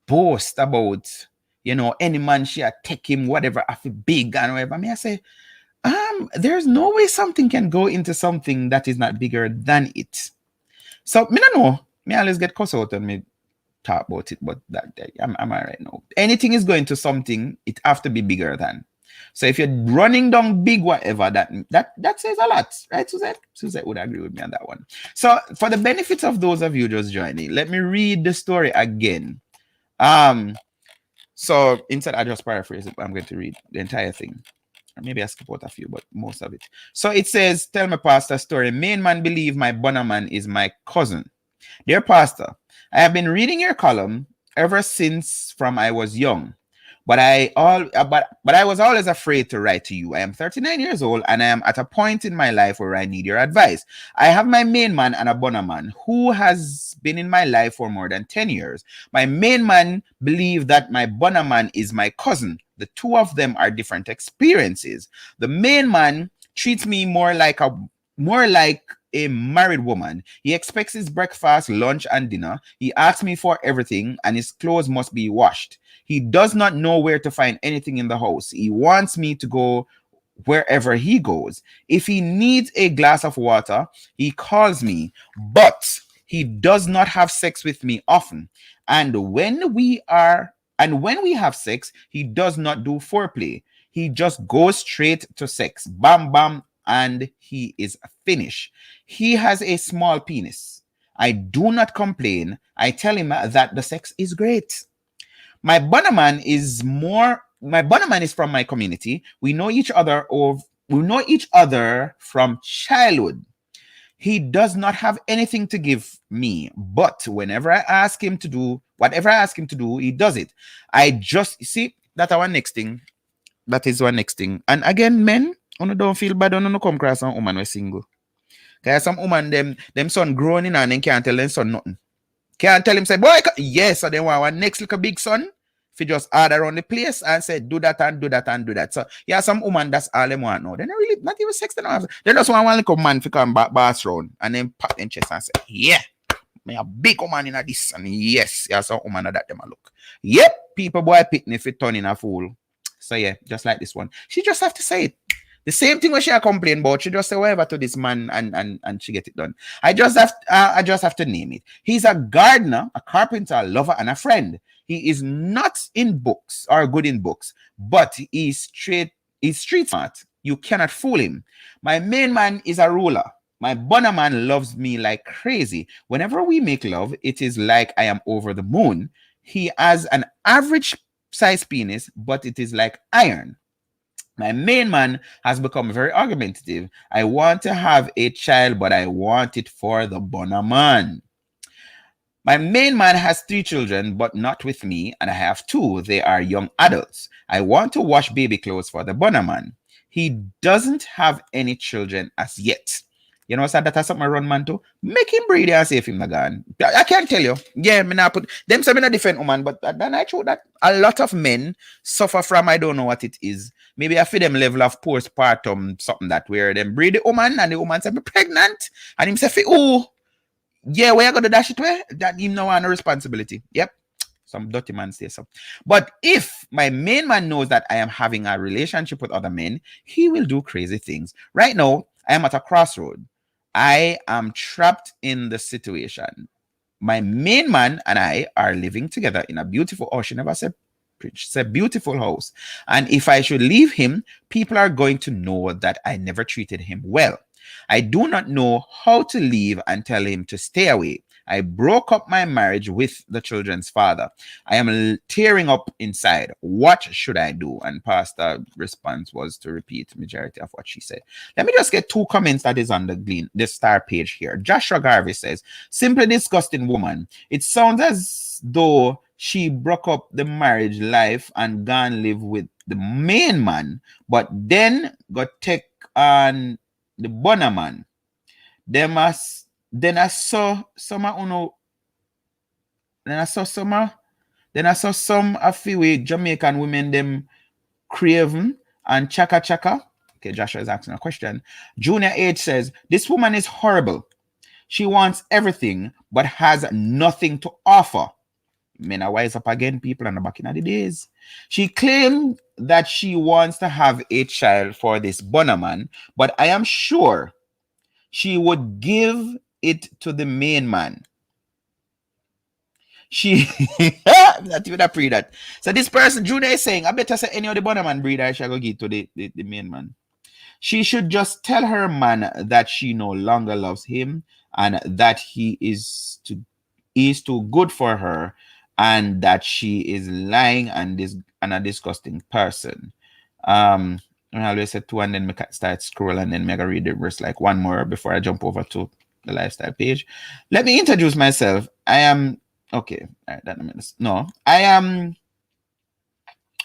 B: boast about, you know, any man she take him, whatever, I feel big and whatever, I say, there's no way something can go into something that is not bigger than it. So, me don't know. Me always get cussed out and me talk about it, but I'm all right now. Anything is going to something, it have to be bigger than. So if you're running down big whatever, that says a lot, right, Suzette? Suzette would agree with me on that one. So for the benefit of those of you just joining, let me read the story again. So instead I just paraphrase it, I'm going to read the entire thing. Or maybe I skip out a few, but most of it. So it says, tell me, Pastor, story. Main man believe my bonnerman is my cousin. Dear Pastor, I have been reading your column ever since from I was young. But I was always afraid to write to you. I am 39 years old and I am at a point in my life where I need your advice. I have my main man and a bonnerman who has been in my life for more than 10 years. My main man believes that my bonnerman is my cousin. The two of them are different experiences. The main man treats me more like a married woman. He expects his breakfast, lunch, and dinner. He asks me for everything, and his clothes must be washed. He does not know where to find anything in the house. He wants me to go wherever he goes. If he needs a glass of water, he calls me, but he does not have sex with me often. And when we have sex, he does not do foreplay. He just goes straight to sex. Bam, bam, and he is finished. He has a small penis. I do not complain. I tell him that the sex is great. My bonnerman is from my community. We know each other from childhood. He does not have anything to give me, but whenever I ask him to do whatever I ask him to do, he does it. I just see that our next thing. That is our next thing. And again, men, don't feel bad, don't come across some woman who single. Because some woman, them son growing and then can't tell them son nothing. Can't tell him, say, boy, yes, so they want one next little big son. If you just order around the place and say, do that and do that and do that. So, yeah, some woman, that's all they want now. They're not really, not even sex. They just want one little man to come boss round and then pop in chest and say, yeah, me a big woman in this. And yes, yeah, some woman that them a look. Yep, people boy picnic if it turn in a fool. So, yeah, just like this one. She just have to say it. The same thing when she complain about, she just say whatever to this man and she get it done. I just have to name it. He's a gardener, a carpenter, a lover, and a friend. He is not in books or good in books, but he's street smart. You cannot fool him. My main man is a ruler. My bonnerman loves me like crazy. Whenever we make love, it is like I am over the moon. He has an average size penis, but it is like iron. My main man has become very argumentative. I want to have a child, but I want it for the bonnerman. My main man has 3 children, but not with me, and I have 2. They are young adults. I want to wash baby clothes for the bonnerman. He doesn't have any children as yet. You know, so that has something I run man to. Make him breed and save him again. I can't tell you. Yeah, me not put them say me not defend woman, but then I show that a lot of men suffer from I don't know what it is. Maybe I feel them level of postpartum something that where them breed the woman and the woman say me pregnant and him say oh yeah, where you gonna dash it where? That him no want no responsibility. Yep. Some dirty man say so. But if my main man knows that I am having a relationship with other men, he will do crazy things. Right now, I am at a crossroad. I am trapped in the situation. My main man and I are living together in a beautiful house. She never said it's a beautiful house. And if I should leave him, people are going to know that I never treated him well. I do not know how to leave and tell him to stay away. I broke up my marriage with the children's father. I am tearing up inside. What should I do? And Pastor's response was to repeat majority of what she said. Let me just get 2 comments that is on the star page here. Joshua Garvey says, simply disgusting woman. It sounds as though she broke up the marriage life and gone live with the main man, but then got take on the bonnerman. Then I saw some a few Jamaican women them craven and chaka chaka. Okay, Joshua is asking a question. Junior H says, this woman is horrible. She wants everything but has nothing to offer. Men are wise up again, people, and back in the days. She claimed that she wants to have a child for this bonnerman, but I am sure she would give it to the main man. She not even a pre that. So this person, Junior, is saying, I better say any of the Bonnerman breeder I shall go give to the main man. She should just tell her man that she no longer loves him and that he is too good for her and that she is lying and a disgusting person. I always say two and then I start scroll and then I read the verse like one more before I jump over to the lifestyle page. Let me introduce myself. I am okay. All right, that means no. I am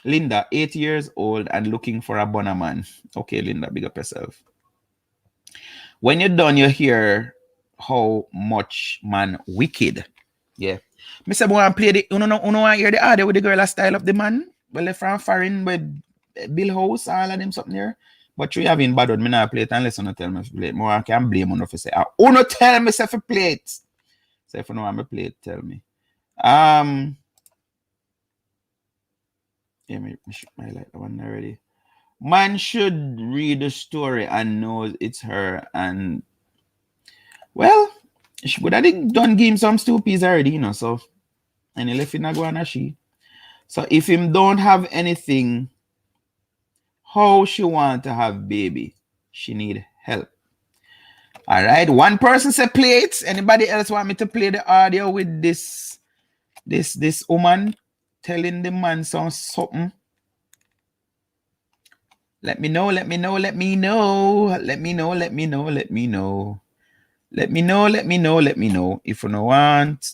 B: Linda, 8 years old and looking for a bonner man. Okay, Linda, big up yourself. When you're done, you hear how much man wicked. Yeah. Mr. Boy, play the I hear the audio with the girl that style up the man. Well, they from foreign with Bill House, all of them something there. But you having bad me not play it unless you tell me to play it. More I can blame on if you say, no tell me if you play it. So if you know I'm a play it, tell me. Yeah, I like that one already. Man should read the story and know it's her. And well, she would have done give him some stupid already, you know. So and he left in a go and she. So if him don't have anything, how she want to have baby? She need help. All right. One person say play it. Anybody else want me to play the audio with this woman telling the man something? Let me know. Let me know. Let me know. Let me know. Let me know. Let me know. Let me know. Let me know. Let me know. If you don't want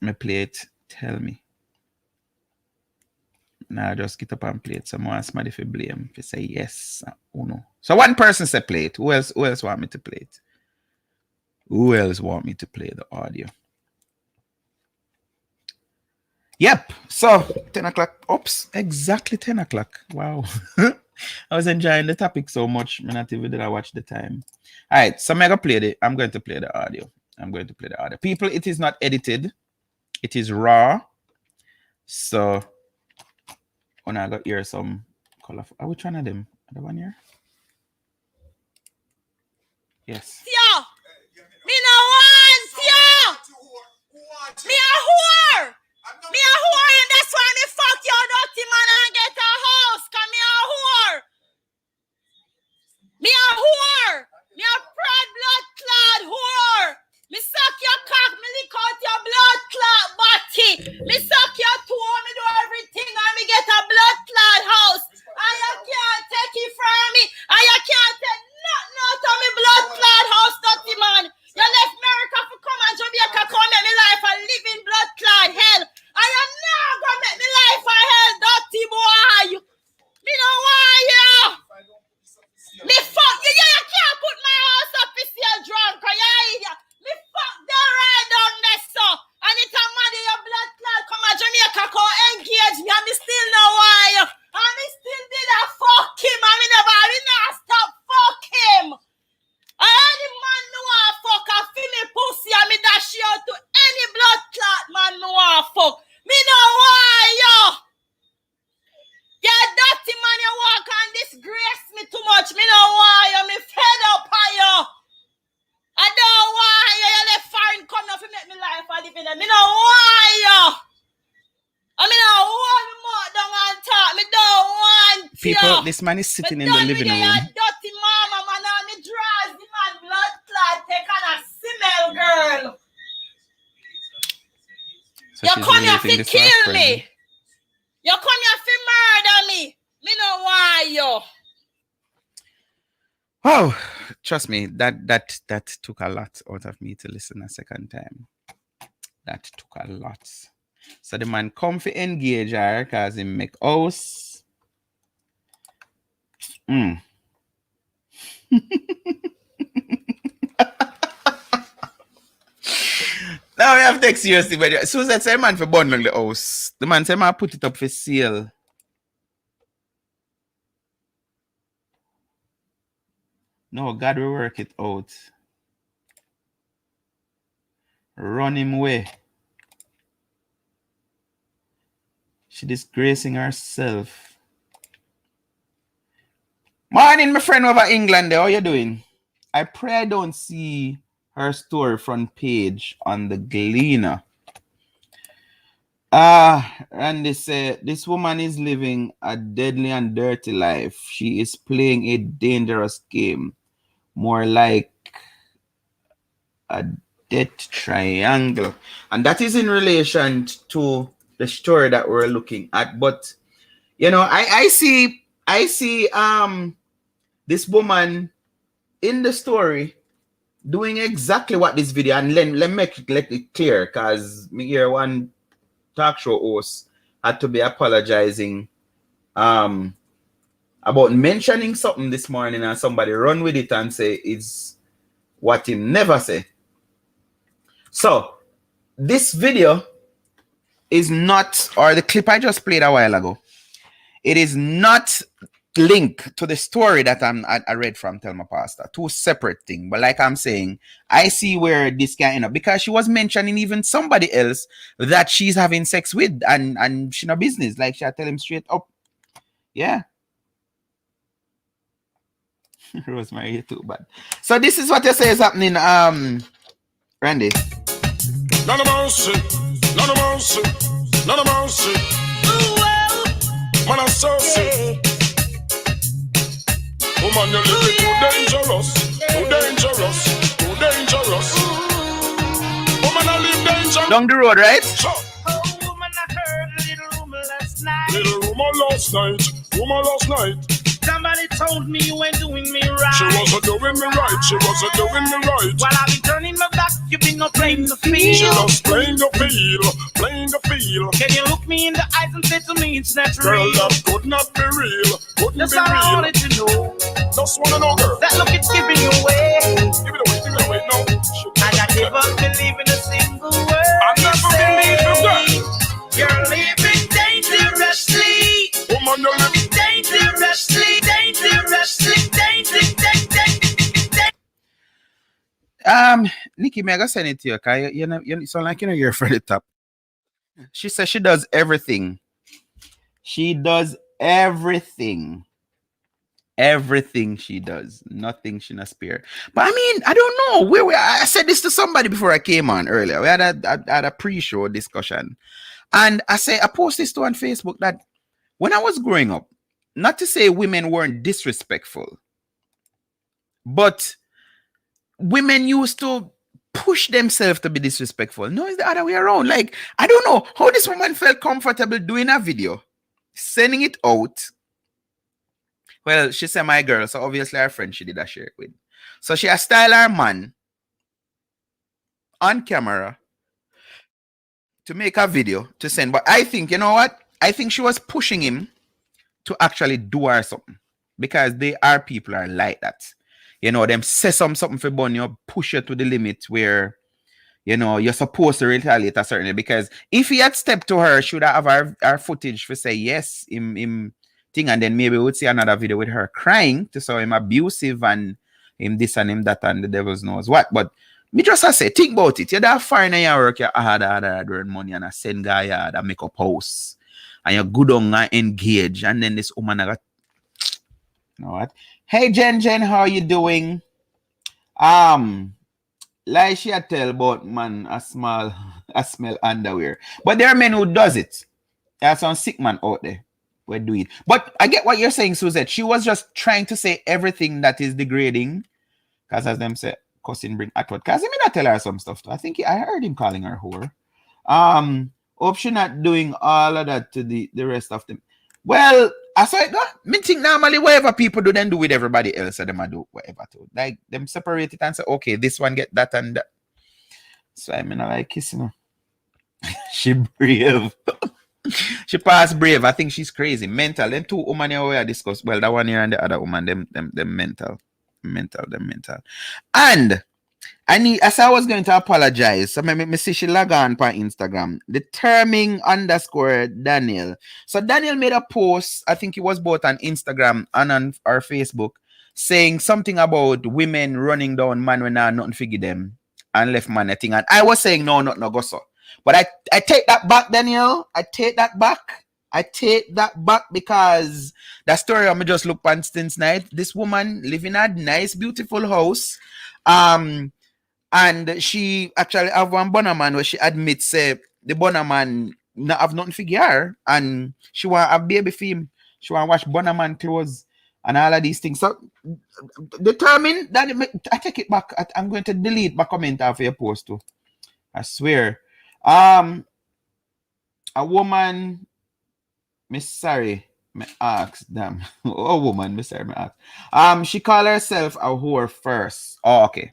B: me play it, tell me. Now just get up and play it. Someone ask me if you blame. If you say yes or no. So one person say play it. Who else want me to play it? Who else want me to play the audio? Yep. So 10 o'clock. Oops. Exactly 10 o'clock. Wow. I was enjoying the topic so much. I not even did I watch the time. All right. So I'm going to play the audio. I'm going to play the audio. People, it is not edited. It is raw. So when I got here some colorful. Which one of them? The one here? Yes.
F: Yo! Me no want yo! Me a whore! Me a whore and that's why me fuck your dirty man and get a house. Cause me a whore! Me a whore! Me a proud blood clot whore! Me suck your cock, me lick out your blood clot body. Me suck your toe, me do everything and me get a blood clot house. And you can't take it from me. And you can't take nothing out of me blood clot house, dirty man. You left America for come and Jamaica come make me life a living blood clot hell. And you now gonna make me life a hell, dirty boy. Me no want you. Me fuck you. You can't put my house up if you're drunk. Me fuck down right down there, so. And it's a man in your blood clot come to Jamaica, come engage me, and me still know why. And me still did a fuck him, and me not stop fuck him. And any man no want fuck, I feel me pussy, and me dash you out to any blood clot man no want fuck. Me no why, yo. You dirty man, you walk and disgrace me too much. Me no why, yo. Me fed up on you. I don't want you. You let foreign come now to make me life a living. Me no want you. I mean, I want more down and talk. Me don't want you.
B: People, this man is sitting in the living room.
F: You dirty mama, man. And me draws the man blood clot. Take on a smell, girl.
B: So
F: you come here to kill me. You come here to murder me. Me no want you.
B: Oh, trust me, that took a lot out of me to listen a second time. That took a lot. So the man come for engage her because he make house. Now we have to take seriously, but as soon as I say man for bundling the house, the man say man put it up for sale. No, God will work it out. Run him away. She disgracing herself. Morning, my friend over England there. How you doing? I pray I don't see her story front page on the Gleaner. And they say this woman is living a deadly and dirty life. She is playing a dangerous game, more like a death triangle. And that is in relation to the story that we're looking at. But you know, I see this woman in the story doing exactly what this video, and let me make it clear, because me hear one talk show host had to be apologizing about mentioning something this morning, and somebody run with it and say it's what he never say. So this video is not, or the clip I just played a while ago, it is not linked to the story that I read from Thelma Pastor. Two separate things. But like I'm saying, I see where this can end up, because she was mentioning even somebody else that she's having sex with, and she no business. Like, she'll tell him straight up. Yeah. Rosemary, you're too bad. So this is what you say is happening, Randy.
G: None of mercy, none of mercy, none of mercy. Man, I'm so sick. Woman, you're living too dangerous, too dangerous, too dangerous. Woman, I live dangerous.
B: Down the road, right?
E: Oh, woman, I heard a little rumor last night.
G: Little rumor last night.
E: Somebody told me you ain't doing me right.
G: She wasn't doing me right, she wasn't doing me right.
E: While I've been turning my back, you've been not playing the field.
G: She loves playing the field, playing the field.
E: Can you look me in the eyes and say to me it's not
G: Girl,
E: real?
G: that could not be real, couldn't
E: That's
G: be
E: all I
G: real.
E: wanted to know.
G: Just wanna know, girl.
E: That look it's giving you away.
G: Give it away now.
E: And I never believe in a single word.
G: I never believe in that.
E: You're living dangerously.
G: Woman, you're living
E: Dangerously, dangerously,
B: Nikki, may I go send it to you? Okay, you sound like you're for the top. She says she does everything. She does everything. Everything she does. Nothing she not spare. But I mean, I don't know. I said this to somebody before I came on earlier. We had a pre-show discussion. And I posted this on Facebook that when I was growing up, not to say women weren't disrespectful, but women used to push themselves to be disrespectful. No, it's the other way around. Like, I don't know how this woman felt comfortable doing a video, sending it out. Well, she said my girl, so obviously her friend she did a share it with. So she has styled her man on camera to make a video to send. But I think, you know what? I think she was pushing him to actually do her something, because they are people are like that. You know, them say something for bun, you push you to the limit where, you know, you're supposed to retaliate a certain, because if he had stepped to her, should have our footage for say yes, him thing, and then maybe we would see another video with her crying to show him abusive and him this and him that and the devil knows what. But me just I say, think about it. You're that far in your work, you hard earn money and a send guy a make up house. And you're good on engage, and then this woman got, you know what? Hey Jen, how you doing? Like she tell about man I smell underwear. But there are men who does it. There's some sick man out there who do it. But I get what you're saying, Suzette. She was just trying to say everything that is degrading. Because as them say, cousin bring outward. Because I mean I tell her some stuff too. I think I heard him calling her whore. Hope she not doing all of that to the rest of them. Well, I saw it. I think normally whatever people do, then do with everybody else, and them I do whatever too. Like them separate it and say, okay, this one get that and that. So I mean, I like kissing her. She brave. She passed brave. I think she's crazy. Mental. Them two women here we are discuss. Well, that one here and the other woman, them mental. And as I was going to apologize, so me see she log on on Instagram, determining _ Daniel. So Daniel made a post, I think it was both on Instagram and on our Facebook, saying something about women running down man when I nothing figure them and left man a thing. And I was saying no go so. But I take that back, Daniel. I take that back because that story I just look on since night. This woman living in a nice, beautiful house. And she actually have one bunner man where she admits the bunner man not have nothing figure her, and she want a baby for him. She want to wash bunner man clothes and all of these things. So determined that I take it back. I'm going to delete my comment off your post too. I swear. A woman, Miss sorry, me ask, damn. A woman, Miss sorry, me ask. She called herself a whore first. Oh, okay.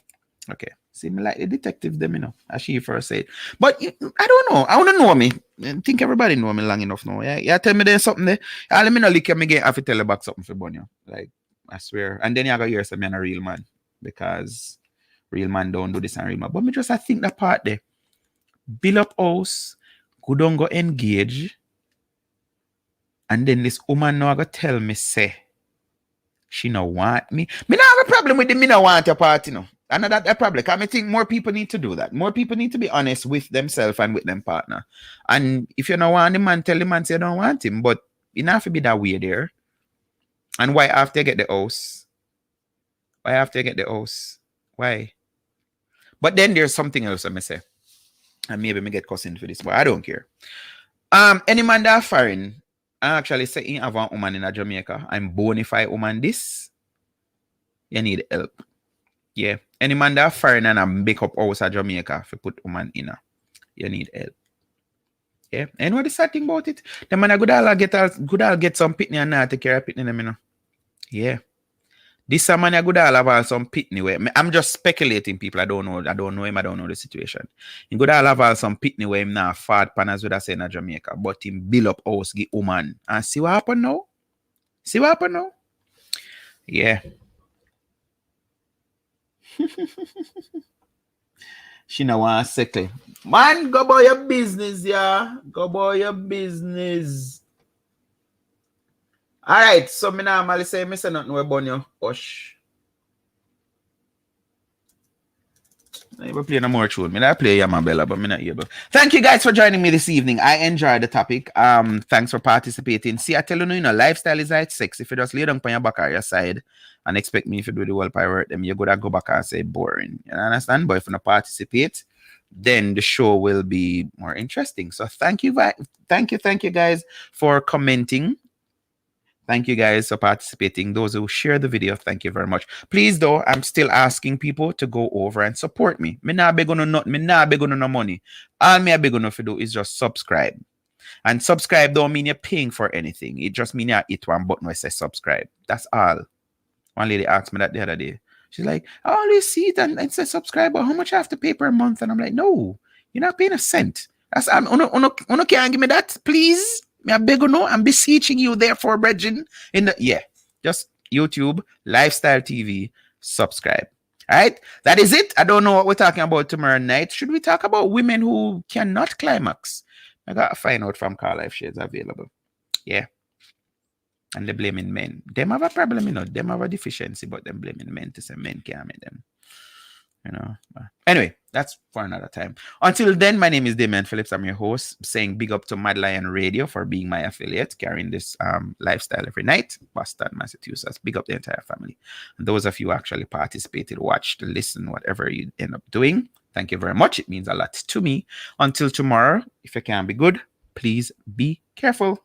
B: Okay. See me like the detective them, as she first said. But I don't know. I want to know me. I think everybody know me long enough now. Yeah, tell me there's something there. Let me know lick me again. I have to tell you about something for Bonnie. Like, I swear. And then you gotta hear some I'm a real man. Because real man don't do this and real man. But me just I think that part there. Build up house, go down go engage. And then this woman now go tell me say she no want me. Me not have a problem with the me no want your part, I know that problem. Because I think more people need to do that. More people need to be honest with themselves and with them partner. And if you don't want the man, tell the man say you don't want him. But you don't have to be that way there. And why after you get the house? Why after you get the house? Why? But then there's something else I may say. And maybe me get cussing for this, but I don't care. Any man that foreign, I actually say you have a woman in a Jamaica, I'm bonafide woman this, you need help. Yeah. Any man that foreign and a make up house at Jamaica if you put woman in her, you need help. Yeah. And what the sad thing about it? The man good all get some pitney and not take care of pitney them, Yeah. This man good all have some pitney where I'm just speculating, people. I don't know him, I don't know the situation. He good all have some pitney where him now fat panas with us in Jamaica, but him build up house get woman. And see what happen now? Yeah. She no want to settle. Man, go about your business, yeah. Go about your business. Alright, so me normally say me say nothing about you. Hush. I never play no more tune. I play Yamabella, but me not able. Thank you guys for joining me this evening. I enjoyed the topic. Thanks for participating. See, I tell you, lifestyle is like sex. If you just lay down on your back or your side and expect me to do the whole pirate, then you're gonna go back and say boring. You understand? But if you don't participate, then the show will be more interesting. So thank you guys for commenting. Thank you guys for participating. Those who share the video, thank you very much. Please, though, I'm still asking people to go over and support me. Me nah beg on no money. All me I beg on to do is just subscribe. And subscribe don't mean you're paying for anything. It just means you hit one button where it says subscribe. That's all. One lady asked me that the other day. She's like, I always see it and it says subscribe, but how much I have to pay per month? And I'm like, no, you're not paying a cent. That's uno can't give me that, please. I beg you no, I'm beseeching you therefore, brethren. Just YouTube, Lifestyle TV, subscribe. All right, that is it. I don't know what we're talking about tomorrow night. Should we talk about women who cannot climax? I gotta find out from Car Life Shades available. Yeah. And they're blaming men. Them have a problem, them have a deficiency, but them blaming men to say men can't make them. Anyway, that's for another time. Until then, my name is Damien Phillips. I'm your host, saying big up to Mad Lion Radio for being my affiliate, carrying this lifestyle every night. Boston, Massachusetts. Big up the entire family. And those of you who actually participated, watched, listened, whatever you end up doing, thank you very much. It means a lot to me. Until tomorrow, if you can be good, please be careful.